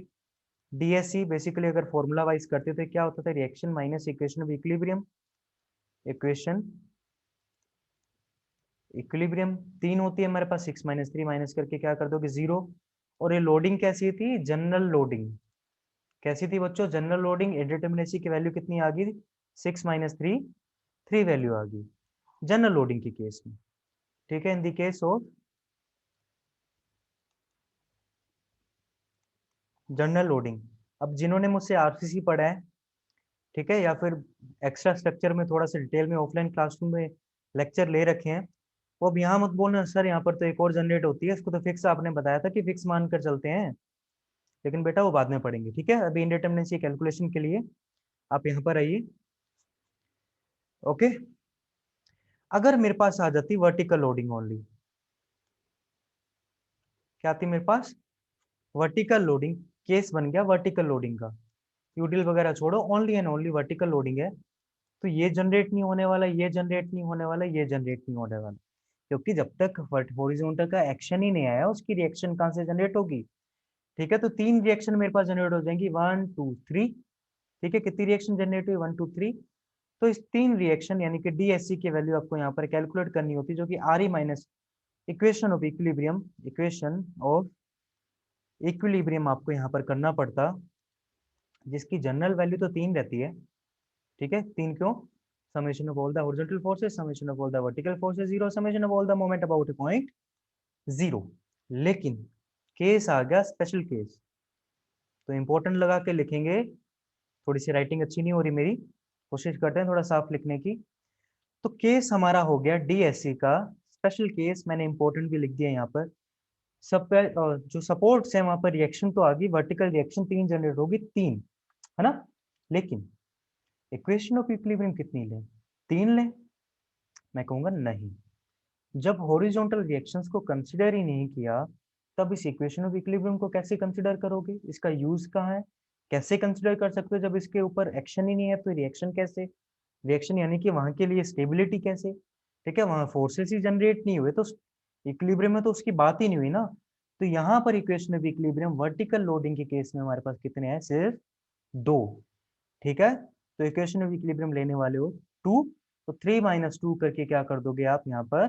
Speaker 1: डीएससी बेसिकली अगर फॉर्मूला वाइज करते थे क्या होता था, reaction minus equation of equilibrium, equation equilibrium 3 होती है हमारे पास, 6 - 3 माइनस करके क्या कर दोगे 0। और ये लोडिंग कैसी थी, जनरल लोडिंग। कैसी थी बच्चों, जनरल लोडिंग। इंडिटरमिनेसी की वैल्यू कितनी आ गई, 6 - 3, 3 वैल्यू आ गई जनरल लोडिंग के केस में, ठीक है। इन the case of general loading, अब जिन्होंने मुझसे आरसीसी पढ़ा है, ठीक है, या फिर एक्स्ट्रा स्ट्रक्चर में थोड़ा सा डिटेल में ऑफलाइन क्लासरूम में लेक्चर ले रखे हैं, वो अब यहाँ मत बोलना सर यहाँ पर तो एक और जनरेट होती है, इसको तो फिक्स आपने बताया था कि फिक्स मानकर चलते हैं। लेकिन बेटा वो बाद में पढ़ेंगे, ठीक है। अभी इंडिटरमिनेसी कैलकुलेशन के लिए आप यहाँ पर आइए, ओके। अगर मेरे पास आ जाती वर्टिकल लोडिंग ओनली, क्या आती मेरे पास, वर्टिकल लोडिंग, केस बन गया वर्टिकल लोडिंग का, यूडीएल वगैरह छोड़ो, only and only vertical loading है, तो ये जनरेट नहीं होने वाला, ये जनरेट नहीं होने वाला, ये जनरेट नहीं होने वाला, क्योंकि जब तक हॉरिजॉन्टल का एक्शन ही नहीं आया उसकी रिएक्शन कहाँ से जनरेट होगी, ठीक है। तो 3 रिएक्शन मेरे पास जनरेट हो जाएंगी, 1 2 3, ठीक है। कितनी रिएक्शन जनरेट हुई, 1 2 3। तो इस 3 रिएक्शन यानी कि डीएससी की वैल्यू आपको यहाँ पर कैलकुलेट करनी होती है, जो कि are E minus equation of equilibrium, equation of equilibrium आपको यहाँ पर करना पड़ता, जिसकी जनरल वैल्यू तो 3 रहती है, ठीक है। 3 क्यों, summation of all the horizontal forces, summation of all the vertical forces 0, summation of all the moment about a point 0। लेकिन केस आ गया स्पेशल केस, तो इंपॉर्टेंट लगा के लिखेंगे। थोड़ी सी राइटिंग अच्छी नहीं हो रही मेरी, कोशिश करते हैं थोड़ा साफ लिखने की। तो केस हमारा हो गया डीएससी का स्पेशल केस, मैंने इंपॉर्टेंट भी लिख दिया यहाँ पर। सब जो सपोर्ट्स है वहां पर रिएक्शन तो आ गई, वर्टिकल रिएक्शन 3 जनरेट होगी, 3, है ना। लेकिन इक्वेशन ऑफ इक्विलिब्रियम कितनी लें, 3 लें, मैं कहूंगा नहीं। जब हॉरिजॉन्टल रिएक्शंस को कंसिडर ही नहीं किया, तब इस इक्वेशन ऑफ इक्विलिब्रियम को कैसे कंसिडर करोगे, इसका यूज कहाँ है, कैसे कंसिडर कर सकते हो जब इसके ऊपर एक्शन ही नहीं है, तो रिएक्शन कैसे, रिएक्शन यानी कि वहां के लिए स्टेबिलिटी कैसे, ठीक है। वहां फोर्सेस ही जनरेट नहीं हुए तो इक्विलिब्रियम में तो उसकी बात ही नहीं हुई ना। तो यहाँ पर equation of equilibrium vertical loading के केस में हमारे पास कितने हैं, सिर्फ 2, ठीक है। तो इक्वेशन ऑफ इक्विलिब्रियम लेने वाले हो 2, तो 3 - 2 करके क्या कर दोगे आप यहाँ पर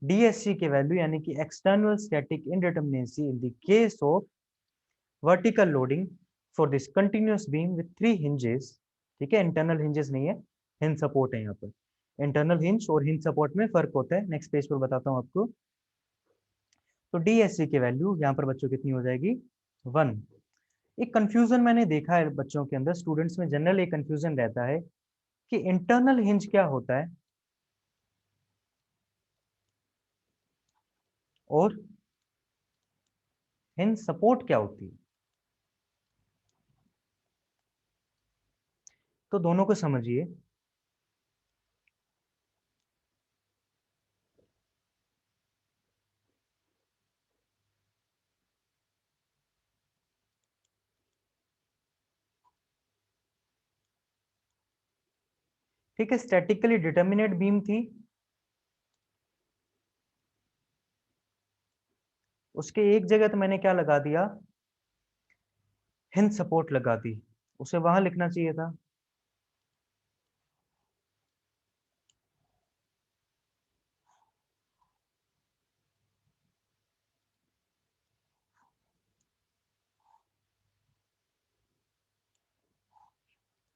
Speaker 1: डीएससी के वैल्यू, यानी कि external static indeterminacy in the case of vertical loading for this continuous beam width 3 hinges, ठीक है। इंटरनल हिंजेस नहीं है, हिंज सपोर्ट है यहाँ पर। इंटरनल हिंज और हिंज सपोर्ट में फर्क होता है, नेक्स्ट पेज पर बताता हूँ आपको। तो डीएससी की वैल्यू यहाँ पर बच्चों कितनी हो जाएगी, 1। एक कंफ्यूजन मैंने देखा है बच्चों के अंदर, स्टूडेंट्स में जनरल एक कंफ्यूजन रहता है कि इंटरनल हिंज क्या होता है और हिंज सपोर्ट क्या होती है। तो दोनों को समझिए। ठीक है, स्टैटिकली डिटर्मिनेट बीम थी, उसके एक जगह तो मैंने क्या लगा दिया, हिंज सपोर्ट लगा दी, उसे वहां लिखना चाहिए था।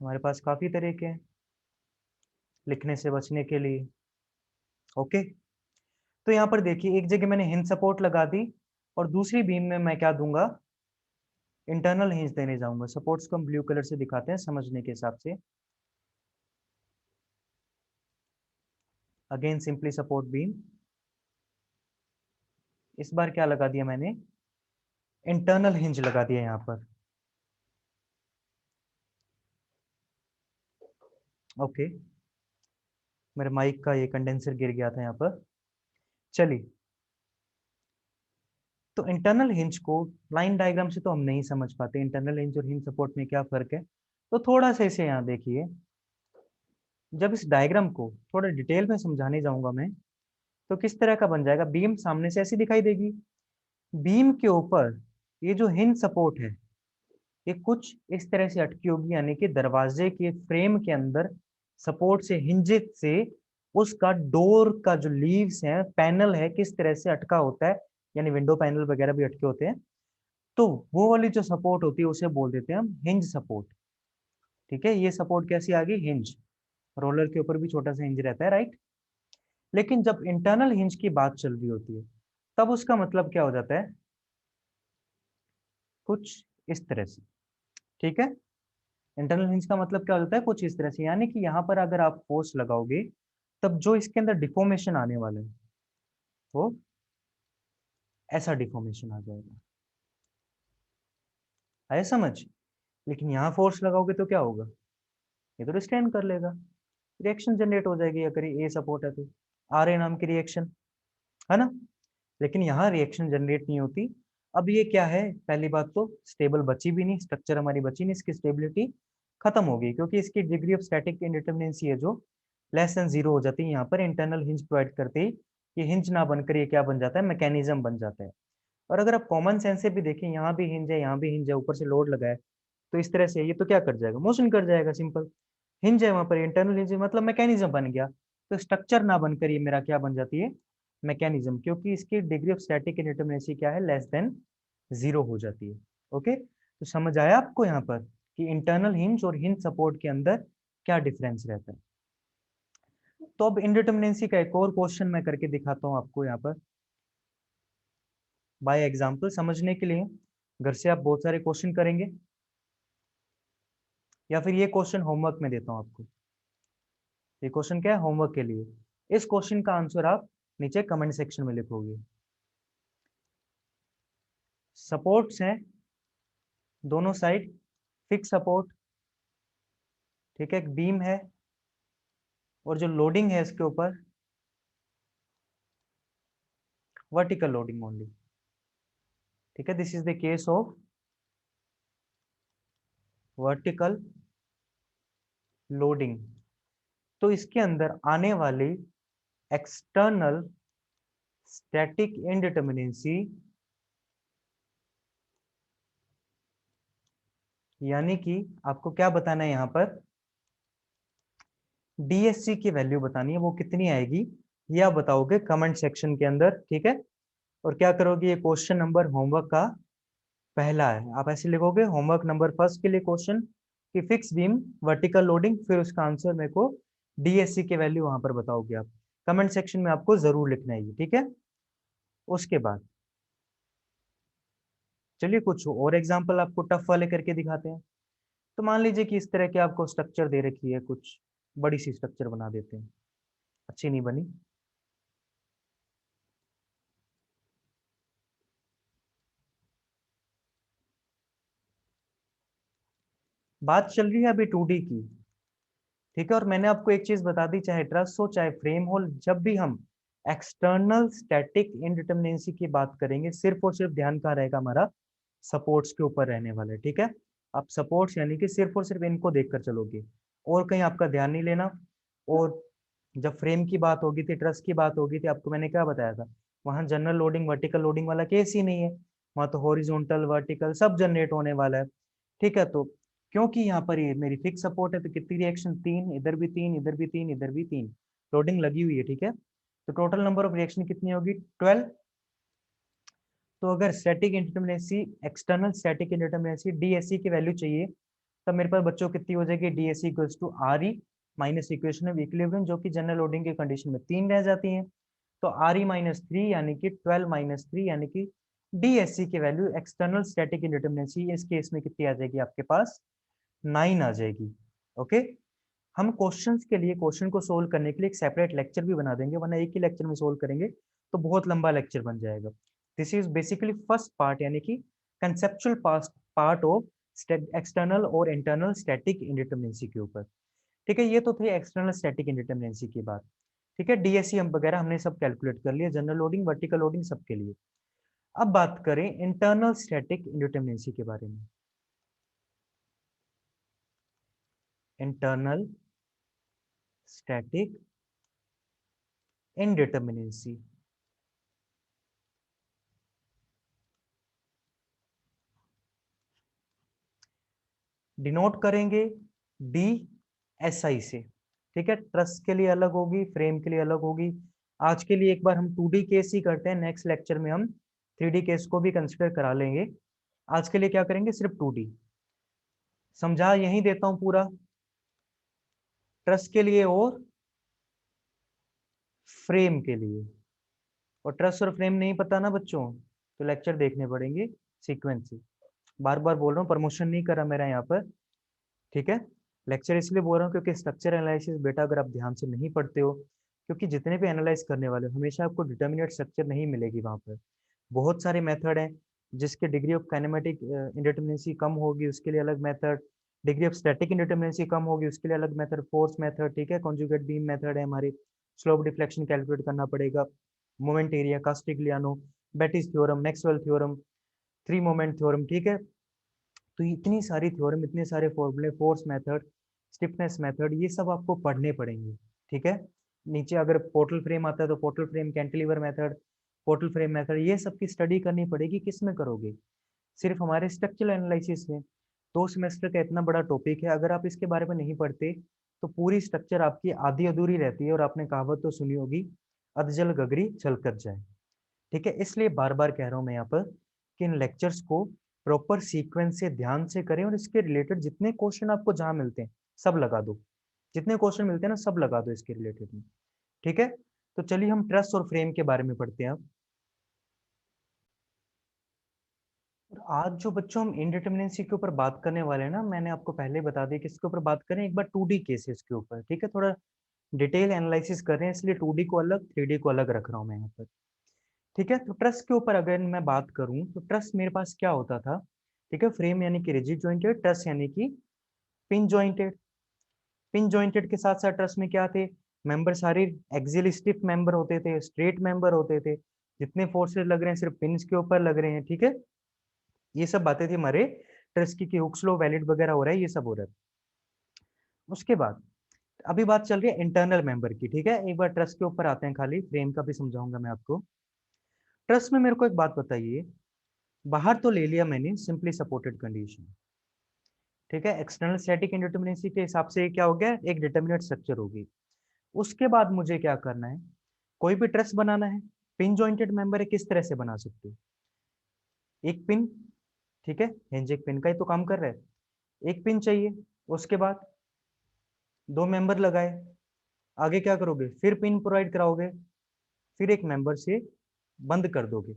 Speaker 1: हमारे पास काफी तरीके हैं लिखने से बचने के लिए। ओके, तो यहाँ पर देखिए एक जगह मैंने हिंज सपोर्ट लगा दी और दूसरी बीम में मैं क्या दूंगा, इंटरनल हिंज देने जाऊंगा। सपोर्ट्स को हम ब्लू कलर से दिखाते हैं समझने के हिसाब से। अगेन सिंपली सपोर्ट बीम, इस बार क्या लगा दिया मैंने, इंटरनल हिंज लगा दिया यहाँ पर। ओके, मेरे माइक का ये कंडेंसर गिर गया था यहाँ पर। चलिए, तो इंटरनल हिंज को लाइन डायग्राम से तो हम नहीं समझ पाते, इंटरनल हिंज और हिंज सपोर्ट में क्या फर्क है। तो थोड़ा सा इसे यहाँ देखिए, जब इस डायग्राम को थोड़ा डिटेल में समझाने जाऊंगा मैं, तो किस तरह का बन जाएगा। बीम सामने से ऐसी दिखाई देगी, बीम के ऊपर ये जो हिंज सपोर्ट है ये कुछ इस तरह से अटकी होगी, यानी कि दरवाजे के फ्रेम के अंदर सपोर्ट से हिंजित से उसका डोर का जो लीव्स है, पैनल है, किस तरह से अटका होता है, यानी विंडो पैनल वगैरह भी अटके होते हैं। तो वो वाली जो सपोर्ट होती है उसे बोल देते हैं हम हिंज सपोर्ट। ठीक है, ये सपोर्ट कैसी आ गई, हिंज। रोलर के ऊपर भी छोटा सा हिंज रहता है, राइट। लेकिन जब इंटरनल हिंज की बात चल रही होती है तब उसका मतलब क्या हो जाता है, कुछ इस तरह से। ठीक है, इंटरनल हिंज का मतलब क्या हो जाता है, कुछ इस तरह से, यानी कि यहाँ पर अगर आप फोर्स लगाओगे तब जो इसके अंदर डिफॉर्मेशन आने वाला है वो ऐसा डिफॉर्मेशन आ जाएगा। आया समझ। लेकिन यहाँ फोर्स लगाओगे तो क्या होगा, ये तो रिस्ट्रेन कर लेगा, रिएक्शन जनरेट हो जाएगी। अगर ये सपोर्ट है तो आर ए नाम की रिएक्शन, है ना। लेकिन यहाँ रिएक्शन जनरेट नहीं होती। अब ये क्या है, पहली बात तो स्टेबल बची भी नहीं, स्ट्रक्चर हमारी बची नहीं, इसकी स्टेबिलिटी खत्म हो गई, क्योंकि इसकी डिग्री ऑफ स्टैटिक इंडिटरमिनेंसी है जो लेस देन जीरो हो जाती है। यहाँ पर इंटरनल हिंज प्रोवाइड करते ही ये हिंज ना बनकर ये क्या बन जाता है, मैकेनिज्म बन जाता है। और अगर आप कॉमन सेंस से भी देखें, यहाँ भी हिंज है, यहाँ भी हिंज है, ऊपर से लोड लगा है, तो इस तरह से ये तो क्या कर जाएगा, मोशन कर जाएगा। सिंपल, हिंज है वहां पर, इंटरनल हिंज मतलब मैकेनिज्म बन गया। तो स्ट्रक्चर ना बनकर ये मेरा क्या बन जाती है, मैकेनिज्म, क्योंकि इसकी डिग्री ऑफ स्टैटिक इंडिटरमिनेसी क्या है, लेस देन जीरो हो जाती है। ओके, तो समझ आया आपको यहाँ पर कि इंटरनल हिंज और हिंज सपोर्ट के अंदर क्या डिफरेंस रहता है। तो अब इंडिटरमिनेंसी का एक और क्वेश्चन मैं करके दिखाता हूँ आपको यहाँ पर बाय एग्जांपल, समझने के लिए। घर से आप बहुत सारे क्वेश्चन करेंगे, या फिर ये क्वेश्चन होमवर्क में देता हूँ आपको। ये क्वेश्चन क्या है, होमवर्क के लिए। इस क्वेश्चन का आंसर आप नीचे कमेंट सेक्शन में लिखोगे। सपोर्ट्स हैं दोनों साइड, फिक्स सपोर्ट, ठीक है, एक बीम है, और जो लोडिंग है इसके ऊपर वर्टिकल लोडिंग ओनली। ठीक है, this is the case of vertical loading. तो इसके अंदर आने वाली एक्सटर्नल स्टैटिक इनडिटरमिनेंसी, यानी कि आपको क्या बताना है यहाँ पर, डीएससी की वैल्यू बतानी है, वो कितनी आएगी ये आप बताओगे कमेंट सेक्शन के अंदर। ठीक है, और क्या करोगे, ये क्वेश्चन नंबर होमवर्क का पहला है, आप ऐसे लिखोगे होमवर्क नंबर फर्स्ट के लिए क्वेश्चन कि फिक्स बीम वर्टिकल लोडिंग, फिर उसका आंसर मेरे को डीएससी के वैल्यू वहां पर बताओगे आप। कमेंट सेक्शन में आपको जरूर लिखना है ये, ठीक है। उसके बाद चलिए कुछ और एग्जांपल आपको टफ वाले करके दिखाते हैं। तो मान लीजिए कि इस तरह की आपको स्ट्रक्चर दे रखी है, कुछ बड़ी सी स्ट्रक्चर बना देते हैं, अच्छी नहीं बनी। बात चल रही है अभी 2D की, ठीक है। और मैंने आपको एक चीज बता दी, चाहे ट्रस हो चाहे फ्रेम हो, जब भी हम एक्सटर्नल स्टैटिक इनडिटरमिनेंसी की बात करेंगे, सिर्फ और सिर्फ ध्यान कहाँ रहेगा हमारा, सपोर्ट्स के ऊपर रहने वाला है। ठीक है, आप सपोर्ट्स यानी कि सिर्फ और सिर्फ इनको देखकर चलोगे, और कहीं आपका ध्यान नहीं लेना। और जब फ्रेम की बात होगी थी, ट्रस की बात होगी थी, आपको मैंने क्या बताया था, वहां जनरल लोडिंग वर्टिकल लोडिंग वाला केस ही नहीं है, वहां तो हॉरिजॉन्टल वर्टिकल सब जनरेट होने वाला है। ठीक है, तो क्योंकि यहाँ पर ये मेरी फिक्स सपोर्ट है तो कितनी रिएक्शन, तीन, इधर भी तीन, इधर भी तीन, इधर भी तीन, लोडिंग लगी हुई है। ठीक है, तो टोटल नंबर ऑफ रिएक्शन कितनी होगी, 12। तो अगर static indeterminacy, external static indeterminacy DSC की वैल्यू चाहिए, तब मेरे पास बच्चों कितनी हो जाएगी, DSC equals to R E minus equation of equilibrium, जो कि जनरल लोडिंग की कंडीशन में 3 रह जाती हैं। तो आर ई माइनस 3 यानी कि 12 माइनस 3 यानी कि डीएससी की वैल्यू एक्सटर्नल स्टैटिक इंडिटरमिनेसी इस केस में कितनी आ जाएगी आपके पास, 9 आ जाएगी। ओके, हम क्वेश्चंस के लिए क्वेश्चन को सोल्व करने के लिए एक सेपरेट लेक्चर भी बना देंगे, वरना एक ही लेक्चर में सोल्व करेंगे तो बहुत लंबा लेक्चर बन जाएगा। This is basically first part यानी कि कंसेप्चुअल पार्ट ऑफ एक्सटर्नल और इंटरनल स्टैटिक इंडिटरमिनेसी के ऊपर। ठीक है, ये तो थे एक्सटर्नल स्टैटिक इंडिटरमिनेसी की बात। ठीक है, डीएससी हम वगैरह हमने सब कैलकुलेट कर लिया, जनरल लोडिंग वर्टिकल लोडिंग सबके लिए। अब बात करें इंटरनल स्टैटिक इंडिटरमिनेसी के बारे में। इंटरनल स्टैटिक इंडिटरमिनेसी, डिनोट करेंगे डी एस आई से। ठीक है, ट्रस के लिए अलग होगी, फ्रेम के लिए अलग होगी। आज के लिए एक बार हम 2D केस ही करते हैं, नेक्स्ट लेक्चर में हम 3D केस को भी कंसिडर करा लेंगे। आज के लिए क्या करेंगे, सिर्फ 2D समझा यही देता हूं पूरा, ट्रस के लिए और फ्रेम के लिए। और ट्रस और फ्रेम नहीं पता ना बच्चों, तो लेक्चर देखने पड़ेंगे सीक्वेंस से। बार बार बोल रहा हूँ, प्रमोशन नहीं करा मेरा यहाँ पर। ठीक है, लेक्चर इसलिए बोल रहा हूँ क्योंकि स्ट्रक्चर एनालिसिस बेटा अगर आप ध्यान से नहीं पढ़ते हो, क्योंकि जितने भी एनालाइज करने वाले हो हमेशा आपको डिटर्मिनेट स्ट्रक्चर नहीं मिलेगी वहां पर। बहुत सारे मेथड हैं, जिसके डिग्री ऑफ काइनेमेटिक इंडिटरमिनेसी कम होगी उसके लिए अलग method, degree of static indeterminacy कम होगी उसके लिए अलग मेथड, फोर्स मेथड, ठीक है, कॉन्जुगेट बीम मेथड है हमारी, स्लोप डिफ्लेक्शन कैलकुलेट करना पड़ेगा, moment area, Castigliano, Betti's theorem, Maxwell theorem, three moment theorem. ठीक है, तो इतनी सारी थ्योरम, इतने सारे फॉर्मूले, फोर्स मेथड, स्टिफनेस मेथड, ये सब आपको पढ़ने पड़ेंगे। ठीक है, नीचे अगर पोर्टल फ्रेम आता है तो portal frame, cantilever method, portal frame method, ये सब की स्टडी करनी पड़ेगी। किस में करोगे, सिर्फ हमारे स्ट्रक्चरल एनालिसिस में। 2 सेमेस्टर का इतना बड़ा टॉपिक है, अगर आप इसके बारे में नहीं पढ़ते तो पूरी स्ट्रक्चर आपकी आधी अधूरी रहती है। और आपने कहावत तो सुनी होगी, अधजल गगरी छलकत जाए। ठीक है, इसलिए बार बार कह रहा हूं मैं यहाँ पर कि इन लेक्चर्स को प्रॉपर सीक्वेंस से ध्यान से करें, और इसके रिलेटेड जितने क्वेश्चन आपको जहां मिलते हैं सब लगा दो, जितने क्वेश्चन मिलते हैं ना सब लगा दो इसके रिलेटेड में। ठीक है, तो चलिए हम ट्रस और फ्रेम के बारे में पढ़ते हैं अब। और आज जो बच्चों हम इनडिटरमिनेसी के ऊपर बात करने वाले हैं ना, मैंने आपको पहले बता दिया कि इसके ऊपर बात करें एक बार 2D केसेस के ऊपर। ठीक है, थोड़ा डिटेल एनालिसिस कर रहे हैं, इसलिए 2D को अलग 3D को अलग रख रहा हूं मैं यहाँ पर। ठीक है, तो ट्रस के ऊपर अगर मैं बात करूं तो ट्रस मेरे पास क्या होता था। ठीक है, फ्रेम यानी कि रिजिड जॉइंटेड, ट्रस यानी कि पिन जॉइंटेड। पिन जॉइंटेड के साथ साथ ट्रस में क्या थे, मेंबर सारे एक्सियल स्टिफ मेंबर होते थे, स्ट्रेट मेंबर होते थे, जितने फोर्सेस लग रहे हैं सिर्फ पिन्स के ऊपर लग रहे हैं। ठीक है, ये सब बातें थी हमारे ट्रस की, हुक्स लॉ वैलिड वगैरह हो रहा है, ये सब हो रहा है। उसके बाद अभी बात चल रही है इंटरनल मेंबर की। ठीक है, एक बार ट्रस के ऊपर आते हैं, खाली फ्रेम का भी समझाऊंगा मैं आपको। ट्रस में मेरे को एक बात बताइए, बाहर तो ले लिया मैंने सिंपली सपोर्टेड कंडीशन। ठीक है, एक्सटर्नल स्टैटिक इंडिटरमिनेसी के हिसाब से क्या हो गया, एक डिटरमिनेट स्ट्रक्चर होगी। उसके बाद मुझे क्या करना है, कोई भी ट्रस बनाना है, पिन जॉइंटेड मेंबर है, किस तरह से बना सकते हो, एक पिन। ठीक है, हिंज एक पिन का ही तो काम कर रहा है, एक पिन चाहिए। उसके बाद 2 मेंबर लगाए, आगे क्या करोगे, फिर पिन प्रोवाइड कराओगे, फिर एक मेंबर से बंद कर दोगे।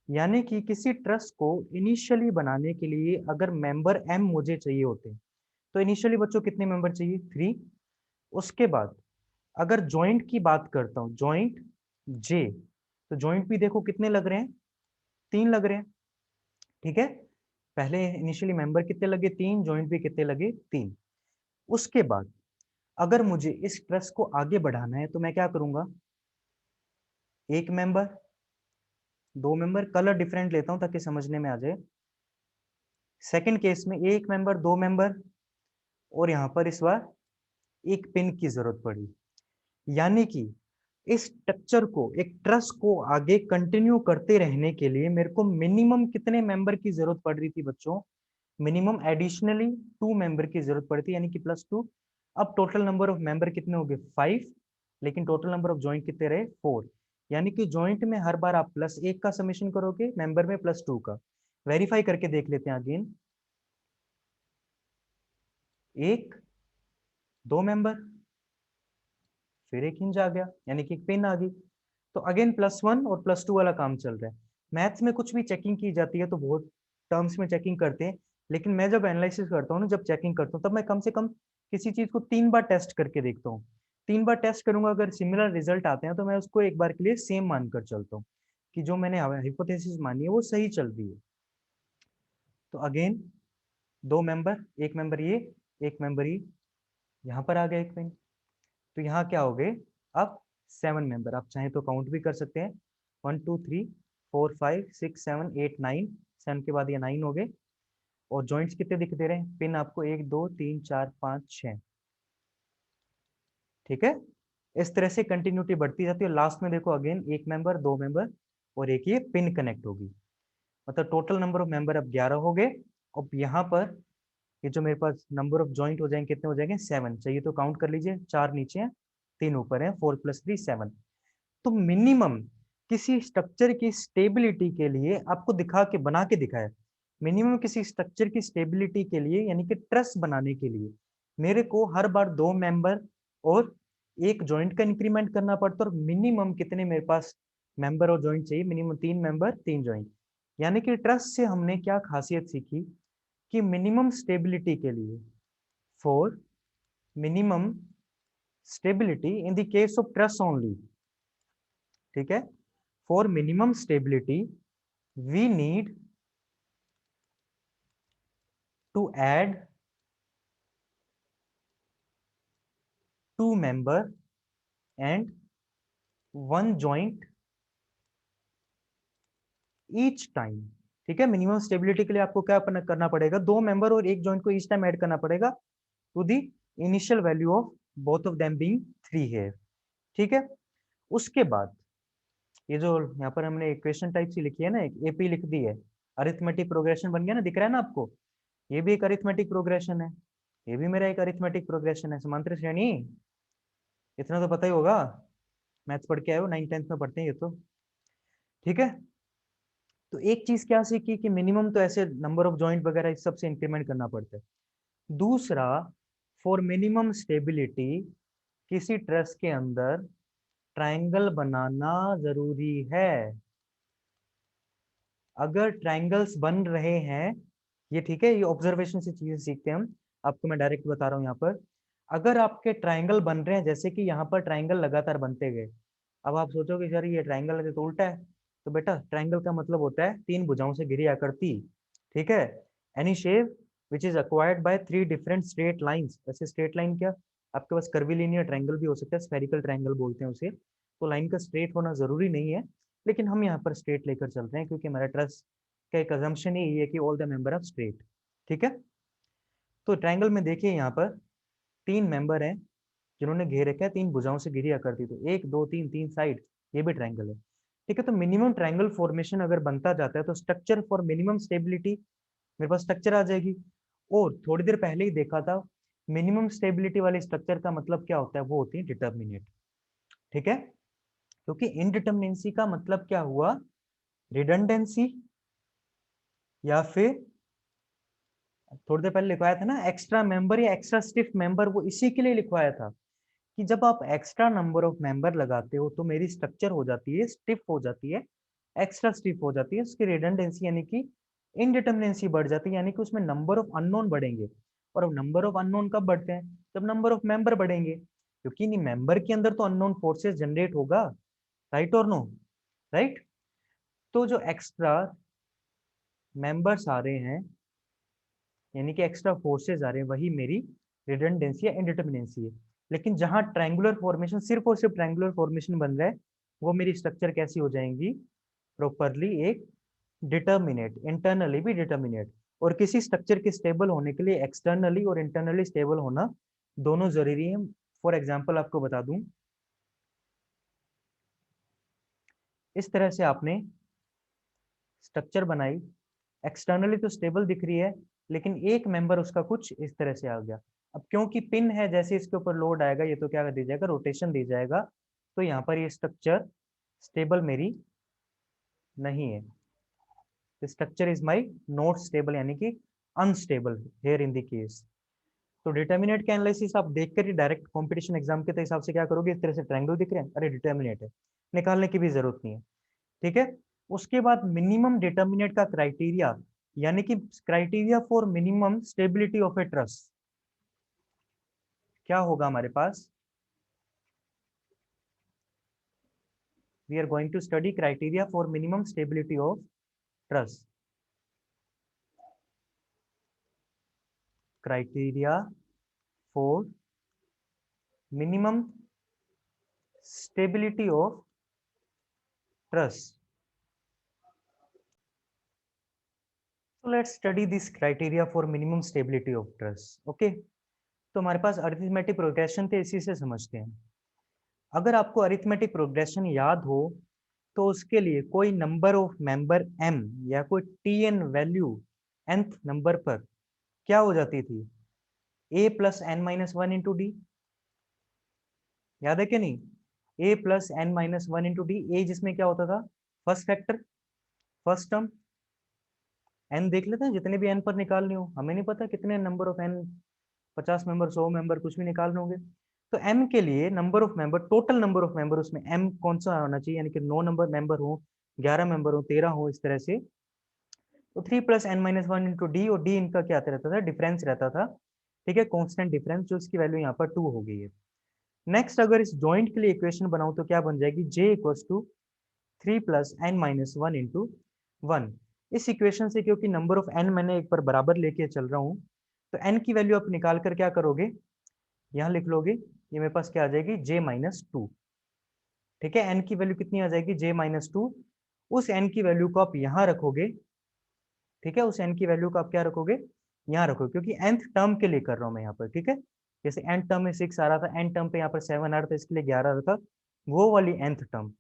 Speaker 1: यानी कि किसी ट्रस्ट को इनिशियली बनाने के लिए अगर मेंबर एम मुझे चाहिए होते हैं, तो इनिशियली बच्चों कितने मेंबर चाहिए, 3। उसके बाद अगर जॉइंट की बात करता हूं, जॉइंट जे, तो जॉइंट भी देखो कितने लग रहे हैं, 3 लग रहे हैं। ठीक है, पहले इनिशियली मेंबर कितने लगे, 3, जॉइंट भी कितने लगे, 3। उसके बाद अगर मुझे इस ट्रस्ट को आगे बढ़ाना है तो मैं क्या करूंगा, एक मेंबर, 2 मेंबर, कलर डिफरेंट लेता हूं ताकि समझने में आ जाए। सेकंड केस में एक मेंबर, 2 मेंबर, और यहां पर इस बार एक पिन की जरूरत पड़ी। यानी कि इस स्ट्रक्चर को, एक ट्रस को आगे कंटिन्यू करते रहने के लिए मेरे को मिनिमम कितने मेंबर की जरूरत पड़ रही थी बच्चों, मिनिमम एडिशनली 2 मेंबर की जरूरत पड़ती, यानी कि +2। अब टोटल नंबर ऑफ मेंबर कितने हो गए, 5, लेकिन टोटल नंबर ऑफ जॉइंट कितने रहे, 4। यानी कि जॉइंट में हर बार आप +1 का समेशन करोगे, मेंबर में +2 का। वेरीफाई करके देख लेते हैं अगेन। एक 2 मेंबर, फिर एक हिंज आ गया, यानी कि एक पिन आ गई। तो अगेन +1 और +2 वाला काम चल रहा है। मैथ्स में कुछ भी चेकिंग की जाती है तो बहुत टर्म्स में चेकिंग करते हैं, लेकिन मैं जब एनालिसिस करता हूँ ना, जब चेकिंग करता हूँ, तब मैं कम से कम किसी चीज को 3 बार टेस्ट करके देखता हूँ। 3 बार टेस्ट करूंगा, अगर सिमिलर रिजल्ट आते हैं तो मैं उसको एक बार के लिए सेम मानकर चलता हूँ कि जो मैंने हाइपोथेसिस मानी है वो सही चल रही है। तो अगेन 2 मेंबर, एक मेंबर ये, एक मेंबर ये, यहाँ पर आ गया एक पिन। तो यहाँ क्या हो गए अब 7 मेंबर। आप चाहें तो काउंट भी कर सकते हैं, 1 2 3 4 5 6 7 8 9, 7 के बाद ये 9 हो गए। और जॉइंट्स कितने दिख दे रहे हैं, पिन आपको 1 2 3 4 5 6। ठीक है, इस तरह से कंटिन्यूटी बढ़ती जाती है। लास्ट में देखो अगेन एक मेंबर, 2 मेंबर और एक ये पिन कनेक्ट होगी। मतलब टोटल नंबर ऑफ मेंबर अब 11 हो गए। अब यहाँ पर ये जो मेरे पास नंबर ऑफ जॉइंट हो जाएंगे, कितने हो जाएंगे, 7 चाहिए तो काउंट कर लीजिए, 4 नीचे हैं 3 ऊपर है, 4 + 3 7। तो मिनिमम किसी स्ट्रक्चर की स्टेबिलिटी के लिए आपको दिखा के बना के दिखाया, मिनिमम किसी स्ट्रक्चर की स्टेबिलिटी के लिए यानी कि ट्रस बनाने के लिए मेरे को हर बार 2 मेंबर और एक जॉइंट का इंक्रीमेंट करना पड़ता है। और मिनिमम कितने मेरे पास मेंबर और जॉइंट चाहिए, मिनिमम 3 मेंबर 3 जॉइंट। यानी कि ट्रस से हमने क्या खासियत सीखी कि मिनिमम स्टेबिलिटी के लिए, for minimum stability in the case of truss only, ठीक है, for minimum stability we need to add 2 member and 1 joint each time. ठीक है, मिनिमम स्टेबिलिटी के लिए आपको क्या करना पड़ेगा, 2 मेंबर और एक जॉइंट को ईच टाइम ऐड करना पड़ेगा to the initial value of both of them being 3 है। ठीक है, उसके बाद ये जो यहाँ पर हमने इक्वेशन टाइप सी लिखी है ना, एक एपी लिख दी है, अरिथमेटिक प्रोग्रेशन बन गया ना, दिख रहा है ना आपको, ये भी एक अरिथमेटिक प्रोग्रेशन है, ये भी मेरा एक अरिथमेटिक प्रोग्रेशन है, समांतर श्रेणी, इतना तो पता ही होगा, मैथ्स पढ़ के आए हो, 9th-10th में पढ़ते हैं ये तो। ठीक है, तो एक चीज क्या सीखी कि मिनिमम तो ऐसे नंबर ऑफ जॉइंट वगैरह इस सब से इंक्रीमेंट करना पड़ता है। दूसरा, फॉर मिनिमम स्टेबिलिटी किसी ट्रस के अंदर ट्रायंगल बनाना जरूरी है। अगर ट्रायंगल्स बन रहे हैं, ये ठीक है, ये ऑब्जर्वेशन से चीजें सीखते हैं हम, आपको मैं डायरेक्ट बता रहा हूँ यहाँ पर। अगर आपके ट्रायंगल बन रहे हैं, जैसे कि यहाँ पर ट्रायंगल लगातार बनते गए, अब आप सोचोगे सर ये ट्रायंगल है तो उल्टा है, तो बेटा ट्रायंगल का मतलब होता है 3 भुजाओं से घिरी आकृति। ठीक है, any shape which is acquired bye 3 different straight lines. वैसे स्ट्रेट लाइन क्या, आपके पास कर्वीलिनियर ट्रायंगल भी हो सकता है, स्फेरिकल ट्रायंगल बोलते हैं उसे। तो लाइन का स्ट्रेट होना जरूरी नहीं है, लेकिन हम यहाँ पर स्ट्रेट लेकर चलते हैं क्योंकि हमारा ट्रस्ट का एक अजम्पशन ही है कि all the member are straight. ठीक है, तो ट्रायंगल में देखिए यहाँ पर 3 मेंबर हैं जिन्होंने घेर रखा है 3 भुजाओं से घिरी आकृति, तो 1 2 3 3 साइड, ये भी ट्रायंगल है। ठीक है, तो मिनिमम ट्रायंगल फॉर्मेशन अगर बनता जाता है तो स्ट्रक्चर फॉर मिनिमम स्टेबिलिटी, मेरे पास स्ट्रक्चर आ जाएगी। और थोड़ी देर पहले ही देखा था, मिनिमम स्टेबिलिटी वाले स्ट्रक्चर का मतलब क्या होता है, वो होती है डिटर्मिनेट। ठीक है, क्योंकि इनडिटर्मिनेंसी का मतलब क्या हुआ, रिडंडेंसी, या फिर थोड़ी देर पहले लिखवाया था ना एक्स्ट्रा मेंबर या एक्स्ट्रा स्टिफ मेंबर, वो इसी के लिए लिखवाया था कि जब आप एक्स्ट्रा नंबर ऑफ मेंबर लगाते हो तो मेरी स्ट्रक्चर हो जाती है स्टिफ हो जाती है, एक्स्ट्रा स्टिफ हो जाती है, उसकी रिडंडेंसी यानी कि इनडिटर्मिनेंसी बढ़ जाती है, यानी कि उसमें नंबर ऑफ अननोन बढ़ेंगे। और अब नंबर ऑफ अननोन कब बढ़ते हैं, जब नंबर ऑफ मेंबर बढ़ेंगे, क्योंकि नहीं मेंबर के अंदर तो अननोन फोर्सेस जनरेट होगा, राइट और नो, राइट। तो जो एक्स्ट्रा मेंबर्स आ रहे हैं यानी कि एक्स्ट्रा फोर्सेज आ रहे हैं, वही मेरी रिडंडेंसी या इंडिटर्मिनेंसी है। लेकिन जहां ट्रायंगुलर फॉर्मेशन, सिर्फ और सिर्फ ट्रायंगुलर फॉर्मेशन बन रहा है, वो मेरी स्ट्रक्चर कैसी हो जाएंगी, प्रॉपरली एक डिटर्मिनेट, इंटरनली भी डिटर्मिनेट। और किसी स्ट्रक्चर के स्टेबल होने के लिए एक्सटर्नली और इंटरनली स्टेबल होना दोनों जरूरी है। फॉर एग्जाम्पल आपको बता दूं, इस तरह से आपने स्ट्रक्चर बनाई, एक्सटर्नली तो स्टेबल दिख रही है, लेकिन एक मेंबर उसका कुछ इस तरह से आ गया। अब क्योंकि पिन है, जैसे इसके ऊपर लोड आएगा ये तो क्या कर दी जाएगा, रोटेशन दी जाएगा, तो यहाँ पर ये स्ट्रक्चर स्टेबल मेरी नहीं है, structure is my not stable, यानी कि unstable here in the case. तो डिटर्मिनेट का एनालिसिस आप देखकर ही डायरेक्ट कंपटीशन एग्जाम के हिसाब से क्या करोगे, इस तरह से ट्रायंगल दिख रहे हैं, अरे डिटर्मिनेट है, निकालने की भी जरूरत नहीं है। ठीक है, उसके बाद मिनिमम डिटर्मिनेट का क्राइटेरिया, यानी कि criteria for minimum stability of a truss क्या होगा हमारे पास, we are going to study criteria for minimum stability of truss, criteria for minimum stability of truss. So let's study this criteria for minimum stability of trust. Okay? तो हमारे पास arithmetic progression थे, इसी से समझते हैं। अगर आपको अरिथमेटिक प्रोग्रेशन याद हो तो उसके लिए कोई नंबर ऑफ मेंबर m या कोई tn वैल्यू nth नंबर पर क्या हो जाती थी, a plus N minus one into D, याद है कि नहीं, a plus N minus one into D, A जिसमें क्या होता था, first factor, first term, n देख लेते हैं जितने भी n पर निकालने हो, हमें नहीं पता कितने number of n, 50 member, 100 member, कुछ भी निकालने होंगे। तो m के लिए number of member, total number of member, उसमें m कौन सा होना चाहिए, यानी कि 9 नंबर मेंबर हो, 11 मेंबर हो, 13 हो, इस तरह से। तो 3 plus N minus one into D, और डी इनका क्या रहता था, डिफरेंस रहता था। ठीक है, कॉन्स्टेंट डिफरेंस, जो इसकी वैल्यू यहाँ पर 2 हो गई है। नेक्स्ट अगर इस जॉइंट के लिए इक्वेशन बनाऊं तो क्या बन जाएगी, j equals to 3 plus N minus one into one. इस इक्वेशन से क्योंकि नंबर ऑफ n मैंने एक बार बराबर लेके चल रहा हूँ, तो n की वैल्यू आप निकाल कर क्या करोगे, यहाँ लिख लोगे, ये मेरे पास क्या आ जाएगी, j माइनस टू। ठीक है, n की वैल्यू कितनी आ जाएगी, j माइनस टू। उस n की वैल्यू को आप यहाँ रखोगे। ठीक है, उस n की वैल्यू को आप क्या रखोगे, यहाँ रखोगे, क्योंकि nth टर्म के लिए कर रहा हूँ मैं यहाँ पर। ठीक है, जैसे n टर्म में 6 आ रहा था, n टर्म पे यहाँ पर 7 आ रहा था, इसके लिए 11 आ रहा था, वो वाली nth टर्म।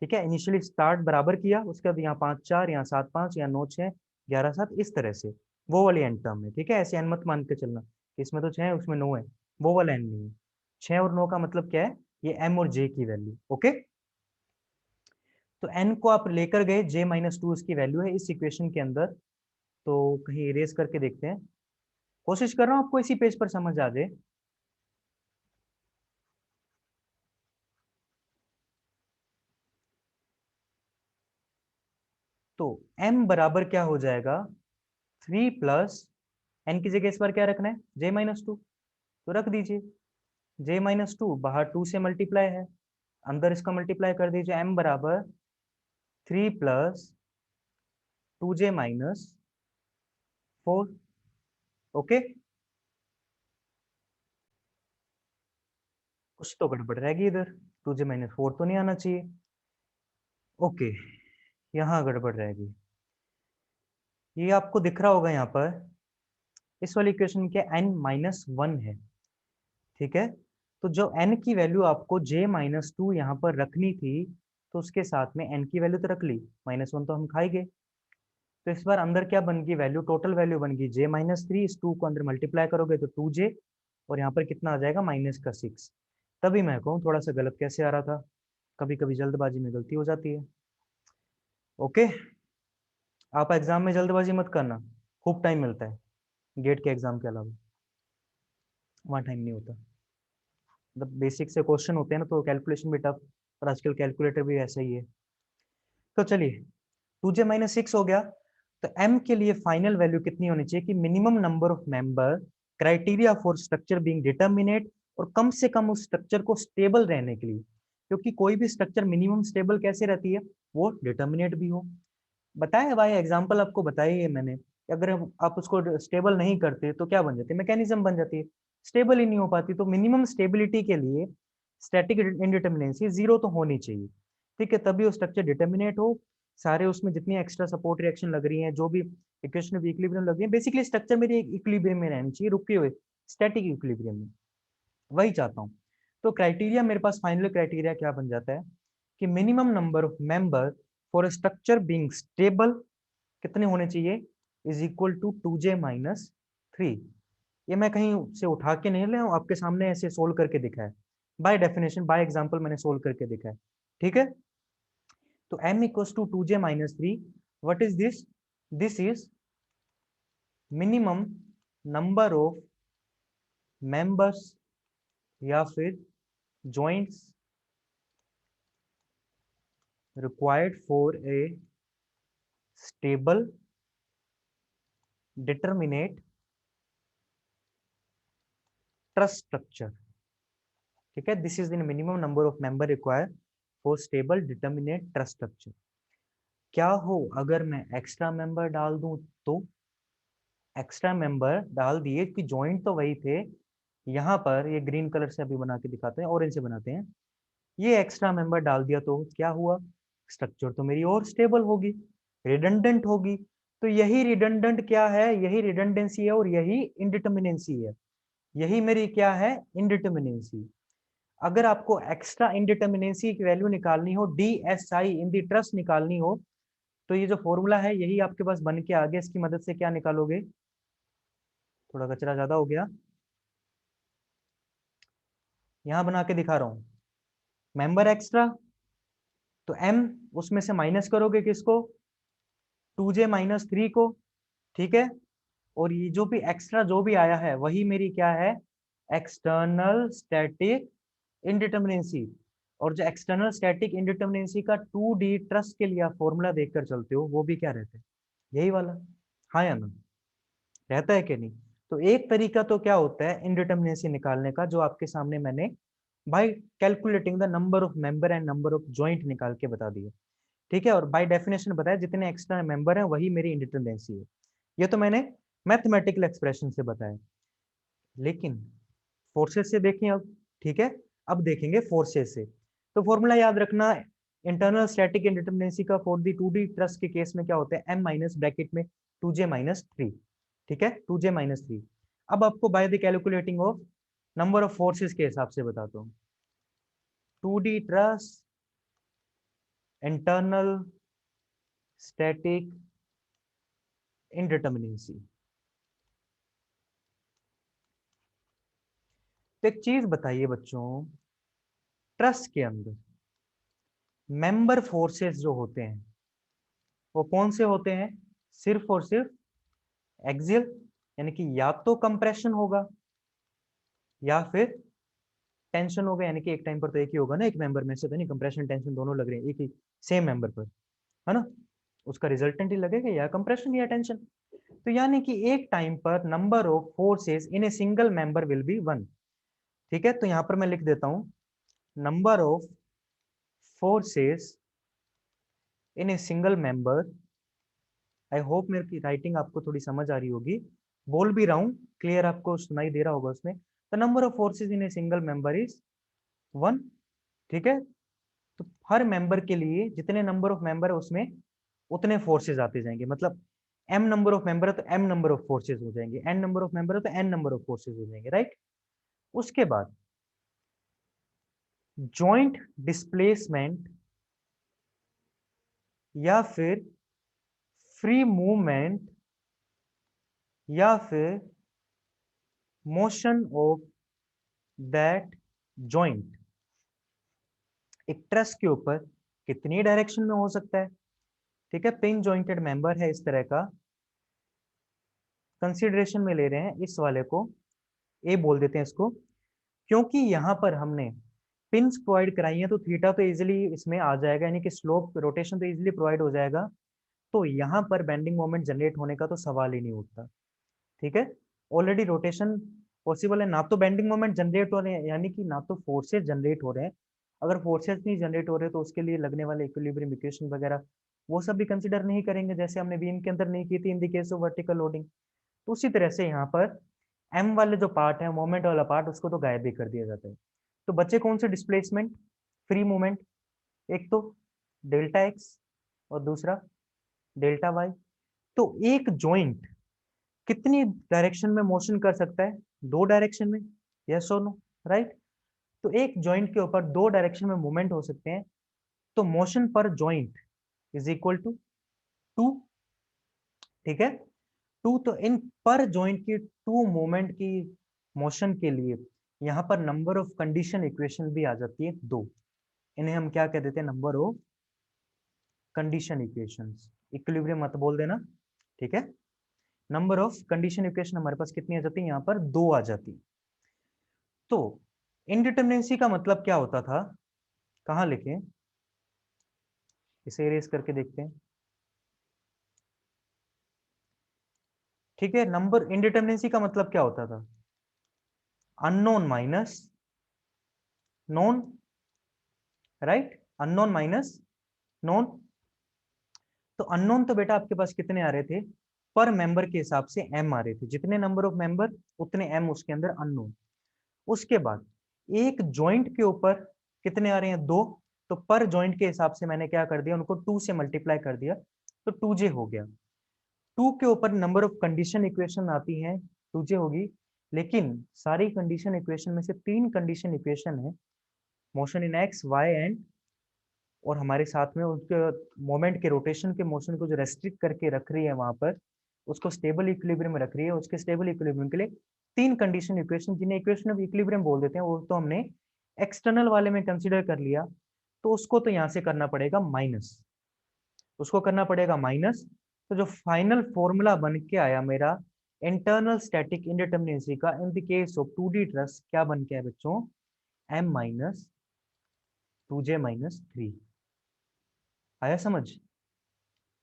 Speaker 1: ठीक है, इनिशियली स्टार्ट बराबर किया, उसके बाद यहाँ 5 4, यहाँ 7 5, यहाँ 9 6, 11 7, इस तरह से, वो वाली एन टर्म है। ठीक है, ऐसे एन मत मान के चलना, इसमें तो 6 है, उसमें 9 है, वो वाला एन नहीं है। 6 और 9 का मतलब क्या है, ये एम और जे की वैल्यू। ओके, तो एन को आप लेकर गए, जे माइनस टू उसकी वैल्यू है इस इक्वेशन के अंदर। तो कहीं इरेज करके देखते हैं, कोशिश कर रहा हूँ आपको इसी पेज पर समझ आ जाए। तो m बराबर क्या हो जाएगा, 3 प्लस एन की जगह इस बार क्या रखना है, j माइनस टू, तो रख दीजिए j माइनस टू, बाहर 2 से मल्टीप्लाई है, अंदर इसका मल्टीप्लाई कर दीजिए, m बराबर 3 प्लस 2j माइनस 4। ओके, कुछ तो गड़बड़ रहेगी इधर, 2j माइनस 4 तो नहीं आना चाहिए। ओके, यहाँ गड़बड़ रहेगी, ये आपको दिख रहा होगा यहाँ पर, इस वाली इक्वेशन के n माइनस वन है। ठीक है, तो जो n की वैल्यू आपको j माइनस टू यहाँ पर रखनी थी, तो उसके साथ में n की वैल्यू तो रख ली, माइनस वन तो हम खाएंगे। तो इस बार अंदर क्या बन गई वैल्यू, टोटल वैल्यू बन गई j माइनस थ्री, इस 2 को अंदर मल्टीप्लाई करोगे तो 2j, और यहाँ पर कितना आ जाएगा, माइनस का 6। तभी मैं कहूँ थोड़ा सा गलत कैसे आ रहा था, कभी कभी जल्दबाजी में गलती हो जाती है। ओके, आप एग्जाम में जल्दबाजी मत करना, खूब टाइम मिलता है गेट के एग्जाम के अलावा, वहाँ टाइम नहीं होता। मतलब बेसिक से क्वेश्चन होते हैं ना, तो कैलकुलेशन भी टफ, और आजकल कैलकुलेटर भी ऐसा ही है। तो चलिए, 2j माइनस 6 हो गया। तो m के लिए फाइनल वैल्यू कितनी होनी चाहिए, कि minimum number of member, criteria for structure being determinate, और कम से कम उस स्ट्रक्चर को स्टेबल रहने के लिए, क्योंकि कोई भी स्ट्रक्चर मिनिमम स्टेबल कैसे रहती है, वो डिटरमिनेट भी हो। बताया भाई, एग्जांपल आपको बताया है मैंने, कि अगर आप उसको स्टेबल नहीं करते तो क्या बन जाती है, मैकेनिज्म बन जाती है, स्टेबल ही नहीं हो पाती। तो मिनिमम स्टेबिलिटी के लिए स्टैटिक इंडिटर्मिनेंसी जीरो तो होनी चाहिए। ठीक है, तभी वो स्ट्रक्चर डिटर्मिनेट हो, सारे उसमें जितनी एक्स्ट्रा सपोर्ट रिएक्शन लग रही हैं, जो भी इक्वेशन ऑफ इक्विलिब्रियम लग रही है, बेसिकली स्ट्रक्चर मेरी इक्विलिब्रियम में रहनी चाहिए, रुके हुए स्टैटिक इक्विलिब्रियम में, वही चाहता हूँ। तो क्राइटेरिया मेरे पास, फाइनल क्राइटेरिया क्या बन जाता है, कि minimum number of member for structure being stable कितने होने चाहिए, is equal to 2j minus 3। ये मैं कहीं से उठा के नहीं ले, आपके सामने ऐसे सोल्व करके दिखा है, बाय डेफिनेशन, बाय एग्जांपल मैंने सोल्व करके दिखा है। ठीक है, तो m equals to 2j minus 3, what is this, this is minimum number of members या फिर joints required for a stable determinate trust structure. ठीक है, this is the minimum number of member required for stable determinate trust structure. क्या हो अगर मैं extra member डाल दूं, तो एक्स्ट्रा मेंबर डाल दिए कि जॉइंट तो वही थे, यहाँ पर ये ग्रीन कलर से अभी बना के दिखाते हैं, ऑरेंज से बनाते हैं, ये एक्स्ट्रा मेंबर डाल दिया तो क्या हुआ, स्ट्रक्चर तो मेरी और स्टेबल होगी, रिडंडेंट होगी। तो यही रिडंडेंट क्या है, यही रिडंडेंसी है और यही इनडिटर्मिनेंसी है, यही मेरी क्या है, इनडिटर्मिनेंसी। अगर आपको एक्स्ट्रा इनडिटर्मिनेंसी की वैल्यू निकालनी हो, DSI इन दी ट्रस्ट निकालनी हो, तो ये जो फॉर्मूला है यही आपके पास बन के आ गया। इसकी मदद से क्या निकालोगे, थोड़ा कचरा ज्यादा हो गया, यहां बना के दिखा रहा हूं। मेंबर एक्स्ट्रा तो M, उसमें से माइनस करोगे किसको, 2J-3 को, ठीक है। और ये जो भी एक्स्ट्रा जो भी आया है वही मेरी क्या है, एक्सटर्नल स्टैटिक इनडिटर्मिनेंसी। और जो एक्सटर्नल स्टैटिक इनडिटर्मिनेंसी का 2D ट्रस्ट के लिए आप फॉर्मूला देखकर चलते हो, वो भी क्या रहता है, यही वाला, हाँ या ना, रहता है कि नहीं। तो एक तरीका तो क्या होता है इनडिटर्मिनेंसी निकालने का, जो आपके सामने मैंने bye calculating the number of member and number of joint निकाल के बता दिया, ठीक है। और बाय डेफिनेशन बताया जितने एक्स्ट्रा मेंबर हैं वही मेरी इंडिपेंडेंसी है। ये तो मैंने मैथमेटिकल एक्सप्रेशन से बताया, लेकिन फोर्सेस से देखें अब, ठीक है। अब देखेंगे फोर्सेस से, तो फॉर्मूला याद रखना, इंटरनल स्टैटिक इंडिटर्मिनेंसी का फॉर दी 2D ट्रस्ट के केस में क्या होता है, M माइनस ब्रैकेट में 2J-3, ठीक है, 2J-3। अब आपको by the calculating of number of forces के हिसाब से बताता हूँ। 2D trust, internal static indeterminacy. तो एक चीज बताइए बच्चों, ट्रस्ट के अंदर मेंबर फोर्सेस जो होते हैं वो कौन से होते हैं, सिर्फ और सिर्फ एक्सियल, यानी कि या तो कंप्रेशन होगा या फिर टेंशन होगा, यानी कि एक टाइम पर तो एक ही होगा ना, एक मेंबर में से तो नहीं कंप्रेशन टेंशन दोनों लग रहे हैं एक ही सेम मेंबर पर, है ना, उसका रिजल्टेंट ही लगेगा या कंप्रेशन या टेंशन। तो यानी कि एक टाइम पर number of forces in a single member will be 1, ठीक है। तो यहां पर मैं लिख देता हूं, number of forces in a single member. I hope मेरी राइटिंग आपको थोड़ी समझ आ रही होगी, बोल भी रहा हूँ, क्लियर आपको सुनाई दे रहा होगा उसमें। The number of forces in a single member is 1, ठीक है। तो हर मेंबर के लिए जितने नंबर ऑफ मेंबर है उसमें उतने फोर्सेस आते जाएंगे, मतलब m नंबर ऑफ मेंबर है तो m नंबर ऑफ फोर्सेस हो जाएंगे, n नंबर ऑफ मेंबर है तो n नंबर ऑफ फोर्सेस हो जाएंगे, राइट। उसके बाद जॉइंट डिस्प्लेसमेंट या फिर फ्री मूवमेंट या फिर मोशन ऑफ दैट जॉइंट एक ट्रस के ऊपर कितनी डायरेक्शन में हो सकता है, ठीक है। पिन जॉइंटेड मेंबर है इस तरह का, कंसिडरेशन में ले रहे हैं इस वाले को, ए बोल देते हैं इसको, क्योंकि यहाँ पर हमने पिंस प्रोवाइड कराई है तो थीटा तो इजीली इसमें आ जाएगा, यानी कि स्लोप रोटेशन तो इजीली प्रोवाइड हो जाएगा। तो यहाँ पर बेंडिंग मोमेंट जनरेट होने का तो सवाल ही नहीं उठता, ठीक है। ऑलरेडी रोटेशन पॉसिबल है, ना तो बेंडिंग मोमेंट जनरेट हो रहे हैं, यानी कि ना तो फोर्सेस जनरेट हो रहे हैं। अगर फोर्सेस नहीं जनरेट हो रहे तो उसके लिए लगने वाले इक्विलिब्रियम इक्वेशन वगैरह वो सब भी कंसिडर नहीं करेंगे, जैसे हमने बीम के अंदर नहीं की थी इन the case of vertical loading. तो उसी तरह से यहाँ पर एम वाले जो पार्ट है, मोमेंट वाला पार्ट, उसको तो गायब भी कर दिया जाता है। तो बच्चे कौन से डिस्प्लेसमेंट, फ्री मूवमेंट, एक तो डेल्टा एक्स और दूसरा डेल्टा वाई। तो एक जॉइंट कितनी डायरेक्शन में मोशन कर सकता है, दो डायरेक्शन में, यस और नो, राइट। तो एक जॉइंट के ऊपर दो डायरेक्शन में मूवमेंट हो सकते हैं, तो मोशन पर जॉइंट इज इक्वल टू 2, ठीक है। 2, तो इन पर जॉइंट की 2 मूवमेंट की मोशन के लिए यहाँ पर नंबर ऑफ कंडीशन इक्वेशन भी आ जाती है 2, इन्हें हम क्या कह देते हैं, number of condition equations. Equilibrium मत बोल देना, ठीक है। नंबर ऑफ कंडीशन इक्वेशन हमारे पास कितनी आ जाती है, यहाँ पर 2 आ जाती है। तो इनडिटरमिनेंसी का मतलब क्या होता था, कहाँ लिखें, इसे इरेज करके देखते हैं। ठीक है, नंबर इनडिटरमिनेंसी का मतलब क्या होता था, unknown minus known, right, unknown minus known. तो अननोन तो बेटा आपके पास कितने आ रहे थे, पर मेंबर के हिसाब से एम आ रहे थे, जितने नंबर ऑफ मेंबर उतने एम उसके अंदर अननोन। उसके बाद एक जॉइंट के ऊपर कितने आ रहे हैं, दो, तो पर जॉइंट के हिसाब से मैंने क्या कर दिया, उनको टू से मल्टीप्लाई कर दिया, तो टू जे हो गया। टू के ऊपर नंबर ऑफ कंडीशन इक्वेशन आती हैं, टू जे होगी। लेकिन सारी कंडीशन इक्वेशन में से तीन कंडीशन इक्वेशन है, motion in X Y and, और हमारे साथ में उसके मोमेंट के रोटेशन के मोशन को जो रेस्ट्रिक्ट करके रख रही है वहां पर, उसको स्टेबल इक्विलिब्रियम में रख रही है। उसके स्टेबल इक्विलिब्रियम के लिए तीन कंडीशन इक्वेशन, जिन्हें इक्वेशन ऑफ इक्विलिब्रियम बोल देते हैं, वो तो हमने एक्सटर्नल वाले में कंसीडर कर लिया। तो उसको तो यहाँ से करना पड़ेगा माइनस, उसको करना पड़ेगा माइनस। तो जो फाइनल फॉर्मूला बन के आया मेरा इंटरनल स्टैटिक इंडिटरमिनेंसी का इन the case of 2D truss, क्या बन के आया बच्चों, m माइनस 2j माइनस 3। आया समझ।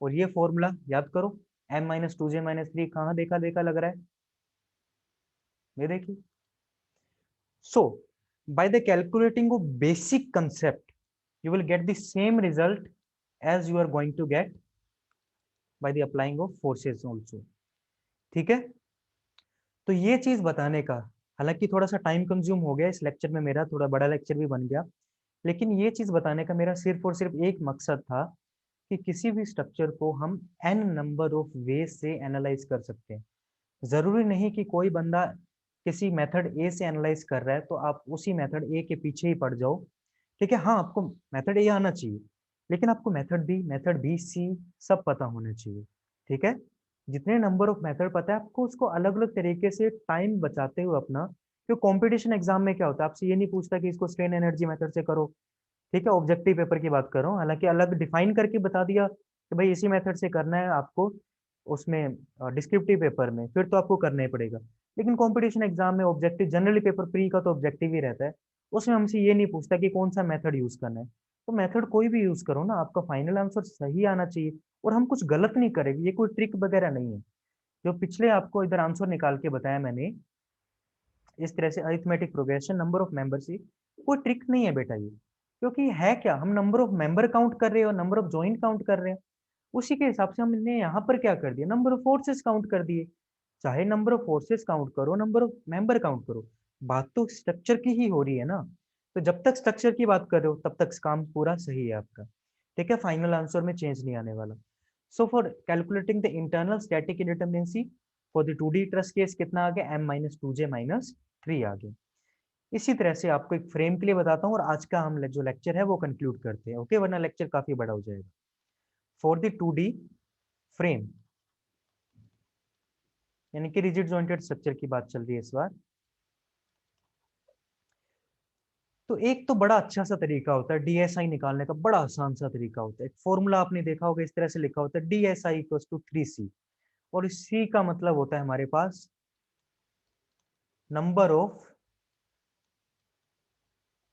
Speaker 1: और ये फॉर्मूला याद करो, m माइनस 2j माइनस 3 कहाँ देखा देखा लग रहा है, ये देखिए। सो by the calculating of basic concept you will get the same result as you are going to get by the applying of forces also। ठीक है, तो ये चीज बताने का, हालांकि थोड़ा सा टाइम कंज्यूम हो गया इस लेक्चर में, मेरा थोड़ा बड़ा लेक्चर भी बन गया, लेकिन ये चीज बताने का मेरा सिर्फ और सिर्फ एक मकसद था कि किसी भी स्ट्रक्चर को हम n नंबर ऑफ वे से एनालाइज कर सकते हैं। जरूरी नहीं कि कोई बंदा किसी मेथड ए से एनालाइज कर रहा है तो आप उसी मेथड ए के पीछे ही पड़ जाओ। ठीक है, हाँ आपको मेथड ए आना चाहिए, लेकिन आपको मेथड बी सी सब पता होना चाहिए। ठीक है, जितने नंबर ऑफ मेथड पता है आपको, उसको अलग अलग तरीके से टाइम बचाते हुए अपना, क्यों कंपटीशन एग्जाम में क्या होता है, आपसे ये नहीं पूछता कि इसको स्ट्रेन एनर्जी मेथड से करो। ठीक है, ऑब्जेक्टिव पेपर की बात कर रहा हूँ, हालांकि अलग डिफाइन करके बता दिया कि भाई इसी मेथड से करना है आपको, उसमें डिस्क्रिप्टिव पेपर में फिर तो आपको करना ही पड़ेगा। लेकिन कंपटीशन एग्जाम में ऑब्जेक्टिव, जनरली पेपर प्री का तो ऑब्जेक्टिव ही रहता है, उसमें हमसे ये नहीं पूछता कि कौन सा मेथड यूज करना है। तो मेथड कोई भी यूज करो ना, आपका फाइनल आंसर सही आना चाहिए, और हम कुछ गलत नहीं करेंगे, ये कोई ट्रिक वगैरह नहीं है। जो पिछले आपको इधर आंसर निकाल के बताया मैंने, इस तरह से arithmetic progression, number of membership, कोई ट्रिक नहीं है बेटा ये। क्योंकि है क्या, हम नंबर ऑफ मेंबर काउंट कर रहे हैं और नंबर ऑफ जॉइंट काउंट कर रहे हैं, उसी के हिसाब से हमने यहाँ पर क्या कर दिया, नंबर ऑफ फोर्सेस काउंट कर दिए। चाहे नंबर ऑफ फोर्सेस काउंट करो, नंबर ऑफ मेंबर काउंट करो, बात तो स्ट्रक्चर की ही हो रही है ना। तो जब तक स्ट्रक्चर की बात कर रहे हो तब तक काम पूरा सही है आपका। ठीक है, फाइनल आंसर में चेंज नहीं आने वाला। So for calculating the internal static indeterminacy for the 2D truss case कितना आ गया, m माइनस 2j माइनस 3 आ गया। इसी तरह से आपको एक फ्रेम के लिए बताता हूँ और आज का हम जो लेक्चर है वो कंक्लूड करते हैं, ओके, वरना लेक्चर काफी बड़ा हो जाएगा। फॉर द 2D फ्रेम, यानी कि रिजिड जॉइंटेड स्ट्रक्चर की बात चल रही है इस बार, तो एक तो बड़ा अच्छा सा तरीका होता है डीएसआई निकालने का, बड़ा आसान सा तरीका होता है। एक फॉर्मूला आपने देखा होगा, इस तरह से लिखा होता है डीएसआई इक्वल्स टू 3c, और इस c का मतलब होता है हमारे पास number of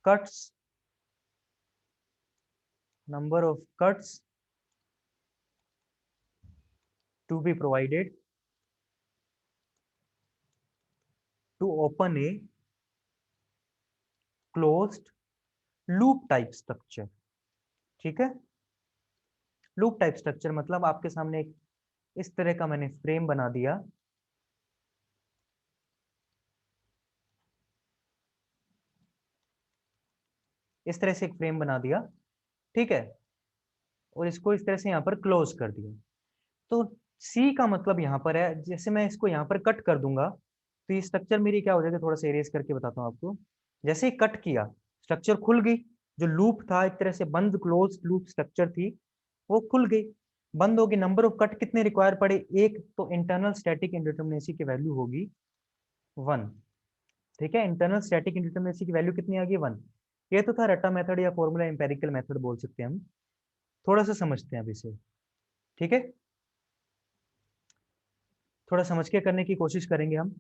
Speaker 1: cuts, number of cuts to be provided to open a closed loop type structure. ठीक है, लूप टाइप स्ट्रक्चर मतलब आपके सामने एक इस तरह का मैंने फ्रेम बना दिया, इस तरह से एक फ्रेम बना दिया, ठीक है, और इसको इस तरह से यहाँ पर क्लोज कर दिया। तो सी का मतलब यहाँ पर है, जैसे मैं इसको यहाँ पर कट कर दूंगा तो ये स्ट्रक्चर मेरी क्या हो जाएगी, थोड़ा सा एरेज करके बताता हूँ आपको। जैसे ही कट किया, स्ट्रक्चर खुल गई, जो लूप था एक तरह से बंद क्लोज लूप स्ट्रक्चर थी, वो खुल गई, बंद होगी। नंबर ऑफ कट कितने रिक्वायर पड़े, एक, तो इंटरनल स्टैटिक इंडिटरमिनेसी की वैल्यू होगी 1। ठीक है, इंटरनल स्टैटिक इंडिटरमिनेसी की वैल्यू कितनी आ गई, 1। ये तो था रट्टा मेथड या फॉर्मूला एम्पेरिकल मेथड बोल सकते हैं हम। थोड़ा सा समझते हैं अब इसे। ठीक है, थोड़ा समझ के करने की कोशिश करेंगे हम।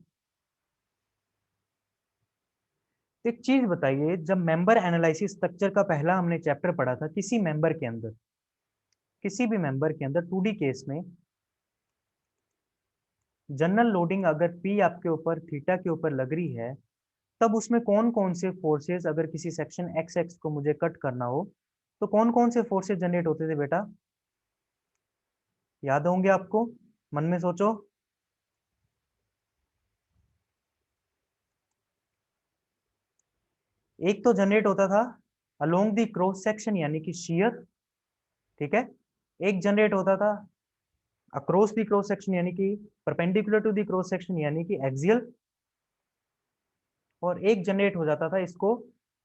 Speaker 1: तो एक चीज बताइए, जब मेंबर एनालिसिस स्ट्रक्चर का पहला हमने चैप्टर पढ़ा था, किसी मेंबर के अंदर, किसी भी मेंबर के अंदर 2D केस में जनरल लोडिंग अगर P आपके ऊपर थीटा के ऊपर लग रही है, तब उसमें कौन कौन से फोर्सेस, अगर किसी सेक्शन एक्स एक्स को मुझे कट करना हो तो कौन कौन से फोर्सेस जनरेट होते थे बेटा? याद होंगे आपको? मन में सोचो। एक तो जनरेट होता था अलोंग द क्रॉस सेक्शन यानी कि शियर, ठीक है। एक जनरेट होता था अक्रॉस द क्रॉस सेक्शन यानी कि perpendicular to the cross section यानी कि एक्सियल, और एक जनरेट हो जाता था इसको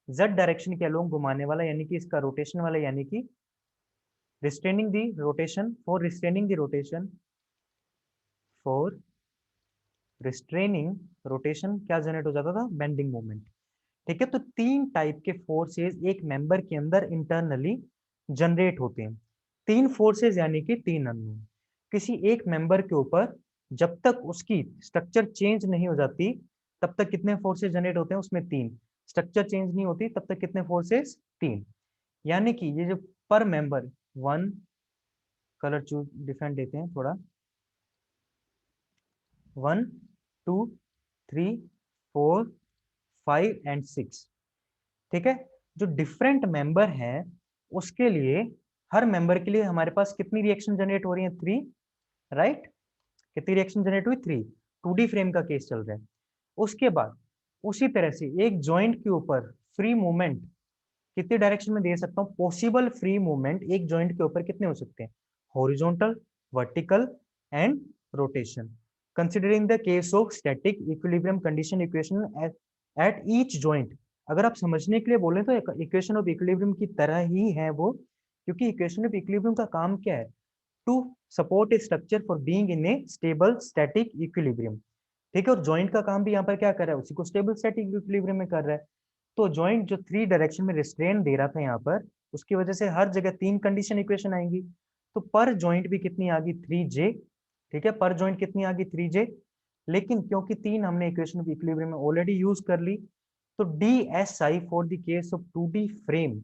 Speaker 1: जेड डायरेक्शन के अलोंग घुमाने वाला यानी कि इसका रोटेशन वाला, यानी कि restraining the rotation, for restraining the rotation, for restraining rotation क्या जनरेट हो जाता था? Bending moment. ठीक है, तो तीन टाइप के फोर्सेस एक मेंबर के अंदर इंटरनली जनरेट होते हैं। तीन फोर्सेस यानी कि तीन अननोन। किसी एक मेंबर के ऊपर जब तक उसकी स्ट्रक्चर चेंज नहीं हो जाती तब तक कितने फोर्सेस जनरेट होते हैं? उसमें तीन। स्ट्रक्चर चेंज नहीं होती तब तक कितने फोर्सेस? तीन। यानी कि ये जो पर member, one, colour choose different देते हैं थोड़ा, 1 2 3 4 5 एंड 6, ठीक है। जो डिफरेंट मेंबर है उसके लिए, हर मेंबर के लिए हमारे पास कितनी रिएक्शन जनरेट हो रही है? 3, राइट। कितनी रिएक्शन जनरेट हुई? 3। 2D फ्रेम का केस चल रहा है। उसके बाद उसी तरह से एक जॉइंट के ऊपर फ्री मूवमेंट कितनी डायरेक्शन में दे सकता हूँ? पॉसिबल फ्री मूवमेंट एक जॉइंट के ऊपर कितने हो सकते हैं? Horizontal, vertical and rotation, considering the case of static equilibrium condition equation at each joint. अगर आप समझने के लिए बोले तो इक्वेशन ऑफ इक्विलिब्रियम की तरह ही है वो, क्योंकि इक्वेशन ऑफ इक्विलिब्रियम का काम क्या है? To support a structure for being in a stable static equilibrium, ठीक है। और जॉइंट का काम भी यहाँ पर क्या कर रहा है? उसी को स्टेबल स्टैटिक इक्विलिब्रियम में कर रहा है। तो जॉइंट जो 3 डायरेक्शन में रिस्ट्रेन दे रहा था यहाँ पर, उसकी वजह से हर जगह 3 कंडीशन इक्वेशन आएंगी। तो पर जॉइंट भी कितनी आ गई? 3J, ठीक है। पर जॉइंट कितनी आ गई? 3J। लेकिन क्योंकि 3 हमने इक्वेशन ऑफ इक्विलिब्रियम में ऑलरेडी यूज कर ली, तो DSI for the case of 2D frame,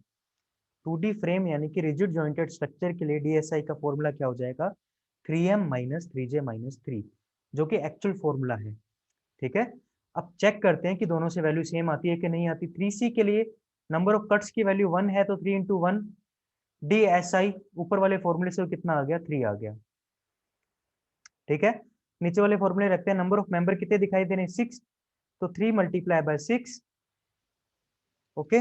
Speaker 1: 2D frame यानी कि रिजिड जॉइंटेड स्ट्रक्चर के लिए DSI का फॉर्मूला क्या हो जाएगा? 3M माइनस 3J माइनस 3, जो कि एक्चुअल फॉर्मूला है, ठीक है। अब चेक करते हैं कि दोनों से वैल्यू सेम आती है कि नहीं आती। 3C के लिए नंबर ऑफ कट्स की वैल्यू 1 है तो 3 इंटू 1, DSI ऊपर वाले फॉर्मूले से कितना आ गया? 3 आ गया, ठीक है। नीचे वाले फॉर्मूले रखते हैं, नंबर ऑफ मेंबर कितने दिखाई दे रहे हैं? 6, तो 3 मल्टीप्लाई बाय 6, ओके।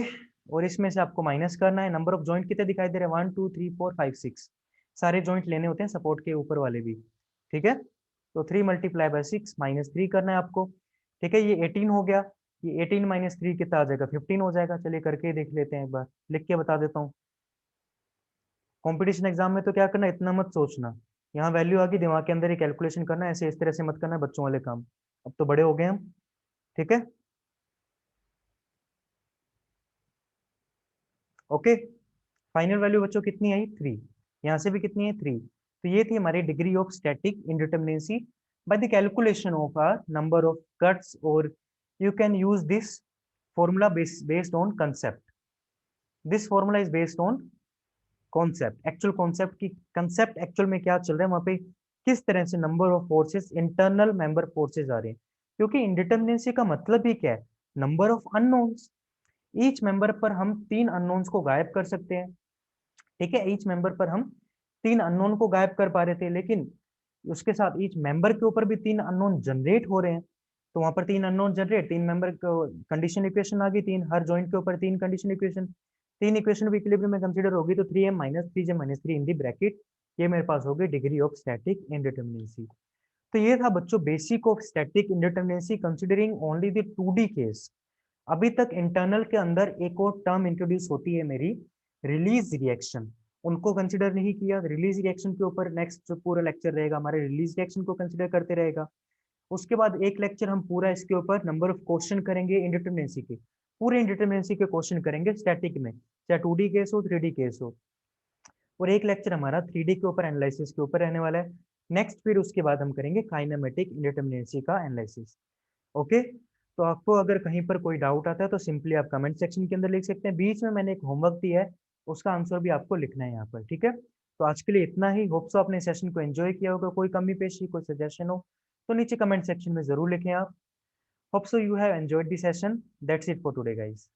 Speaker 1: और इसमें से आपको माइनस करना है। नंबर ऑफ जॉइंट कितने दिखाई दे रहे हैं? 1 2 3 4 5 6, सारे जॉइंट लेने होते हैं सपोर्ट के ऊपर वाले भी, ठीक है। तो 3 मल्टीप्लाई बाय 6 माइनस 3 करना है आपको, ठीक है। ये 18 हो गया, ये 18 माइनस 3 कितना आ जाएगा? 15 हो जाएगा। चलिए करके देख लेते हैं, एक बार लिख के बता देता हूँ। कंपटीशन एग्जाम में तो क्या करना, इतना मत सोचना, यहाँ वैल्यू आ गई दिमाग के अंदर ही कैलकुलेशन करना, ऐसे इस तरह से मत करना बच्चों वाले काम, अब तो बड़े हो गए हम, ठीक है। ओके, फाइनल वैल्यू बच्चों कितनी आई? 3। यहाँ से भी कितनी है? 3। तो ये थी हमारी degree of static indeterminacy by the calculation of a number of cuts, और you can use this formula based on concept. This formula is based on concept, actual concept की concept एक्चुअल में क्या चल रहा है वहां पे, किस तरह से number of forces, internal member forces आ रहे हैं। क्योंकि इंडिटरमिनेंसी का मतलब ही क्या है? Number of unknowns. Each member पर हम 3 अननोन्स को गायब कर सकते हैं, ठीक है। ईच मेंबर पर हम 3 अननोन को गायब कर पा रहे थे, लेकिन उसके साथ ईच मेंबर के ऊपर भी 3 अननोन जनरेट हो रहे हैं। तो वहां पर 3 unknown generate, 3 member condition equation आ गई, 3 हर जॉइंट के ऊपर 3 कंडीशन इक्वेशन, 3 इक्वेशन भी इक्विलिब्रियम में कंसीडर होगी, तो 3M minus 3J minus 3 in the bracket, ये मेरे पास होगी डिग्री ऑफ स्टैटिक इंडिटरमिनेंसी। तो ये था बच्चों basic of static indeterminacy considering only the 2D case. अभी तक इंटरनल के अंदर एक और टर्म इंट्रोड्यूस होती है मेरी, रिलीज रिएक्शन, उनको कंसिडर नहीं किया। रिलीज रिएक्शन के ऊपर नेक्स्ट जो पूरा लेक्चर रहेगा हमारे रिलीज रिएक्शन को कंसिडर करते रहेगा। उसके बाद एक लेक्चर हम पूरा इसके ऊपर नंबर ऑफ क्वेश्चन करेंगे इंडिटरमिनेंसी के, पूरे इंडिटरमिनेंसी के क्वेश्चन करेंगे स्टैटिक में, चाहे 2D केस हो 3D केस हो। और एक लेक्चर हमारा 3D के ऊपर एनालिसिस के ऊपर रहने वाला है नेक्स्ट। फिर उसके बाद हम करेंगे काइनेमेटिक इंडिटरमिनेंसी का एनालिसिस, ओके। तो आपको अगर कहीं पर कोई डाउट आता है तो सिंपली आप कमेंट सेक्शन के अंदर लिख सकते हैं। बीच में मैंने एक होमवर्क दिया है, उसका आंसर भी आपको लिखना है यहाँ पर, ठीक है। तो आज के लिए इतना ही। होप सो आपने सेशन को एंजॉय किया होगा। कोई कमी पेशी, कोई सजेशन हो तो नीचे कमेंट सेक्शन में जरूर लिखें आप। Hope so you have enjoyed the session. That's it for today guys.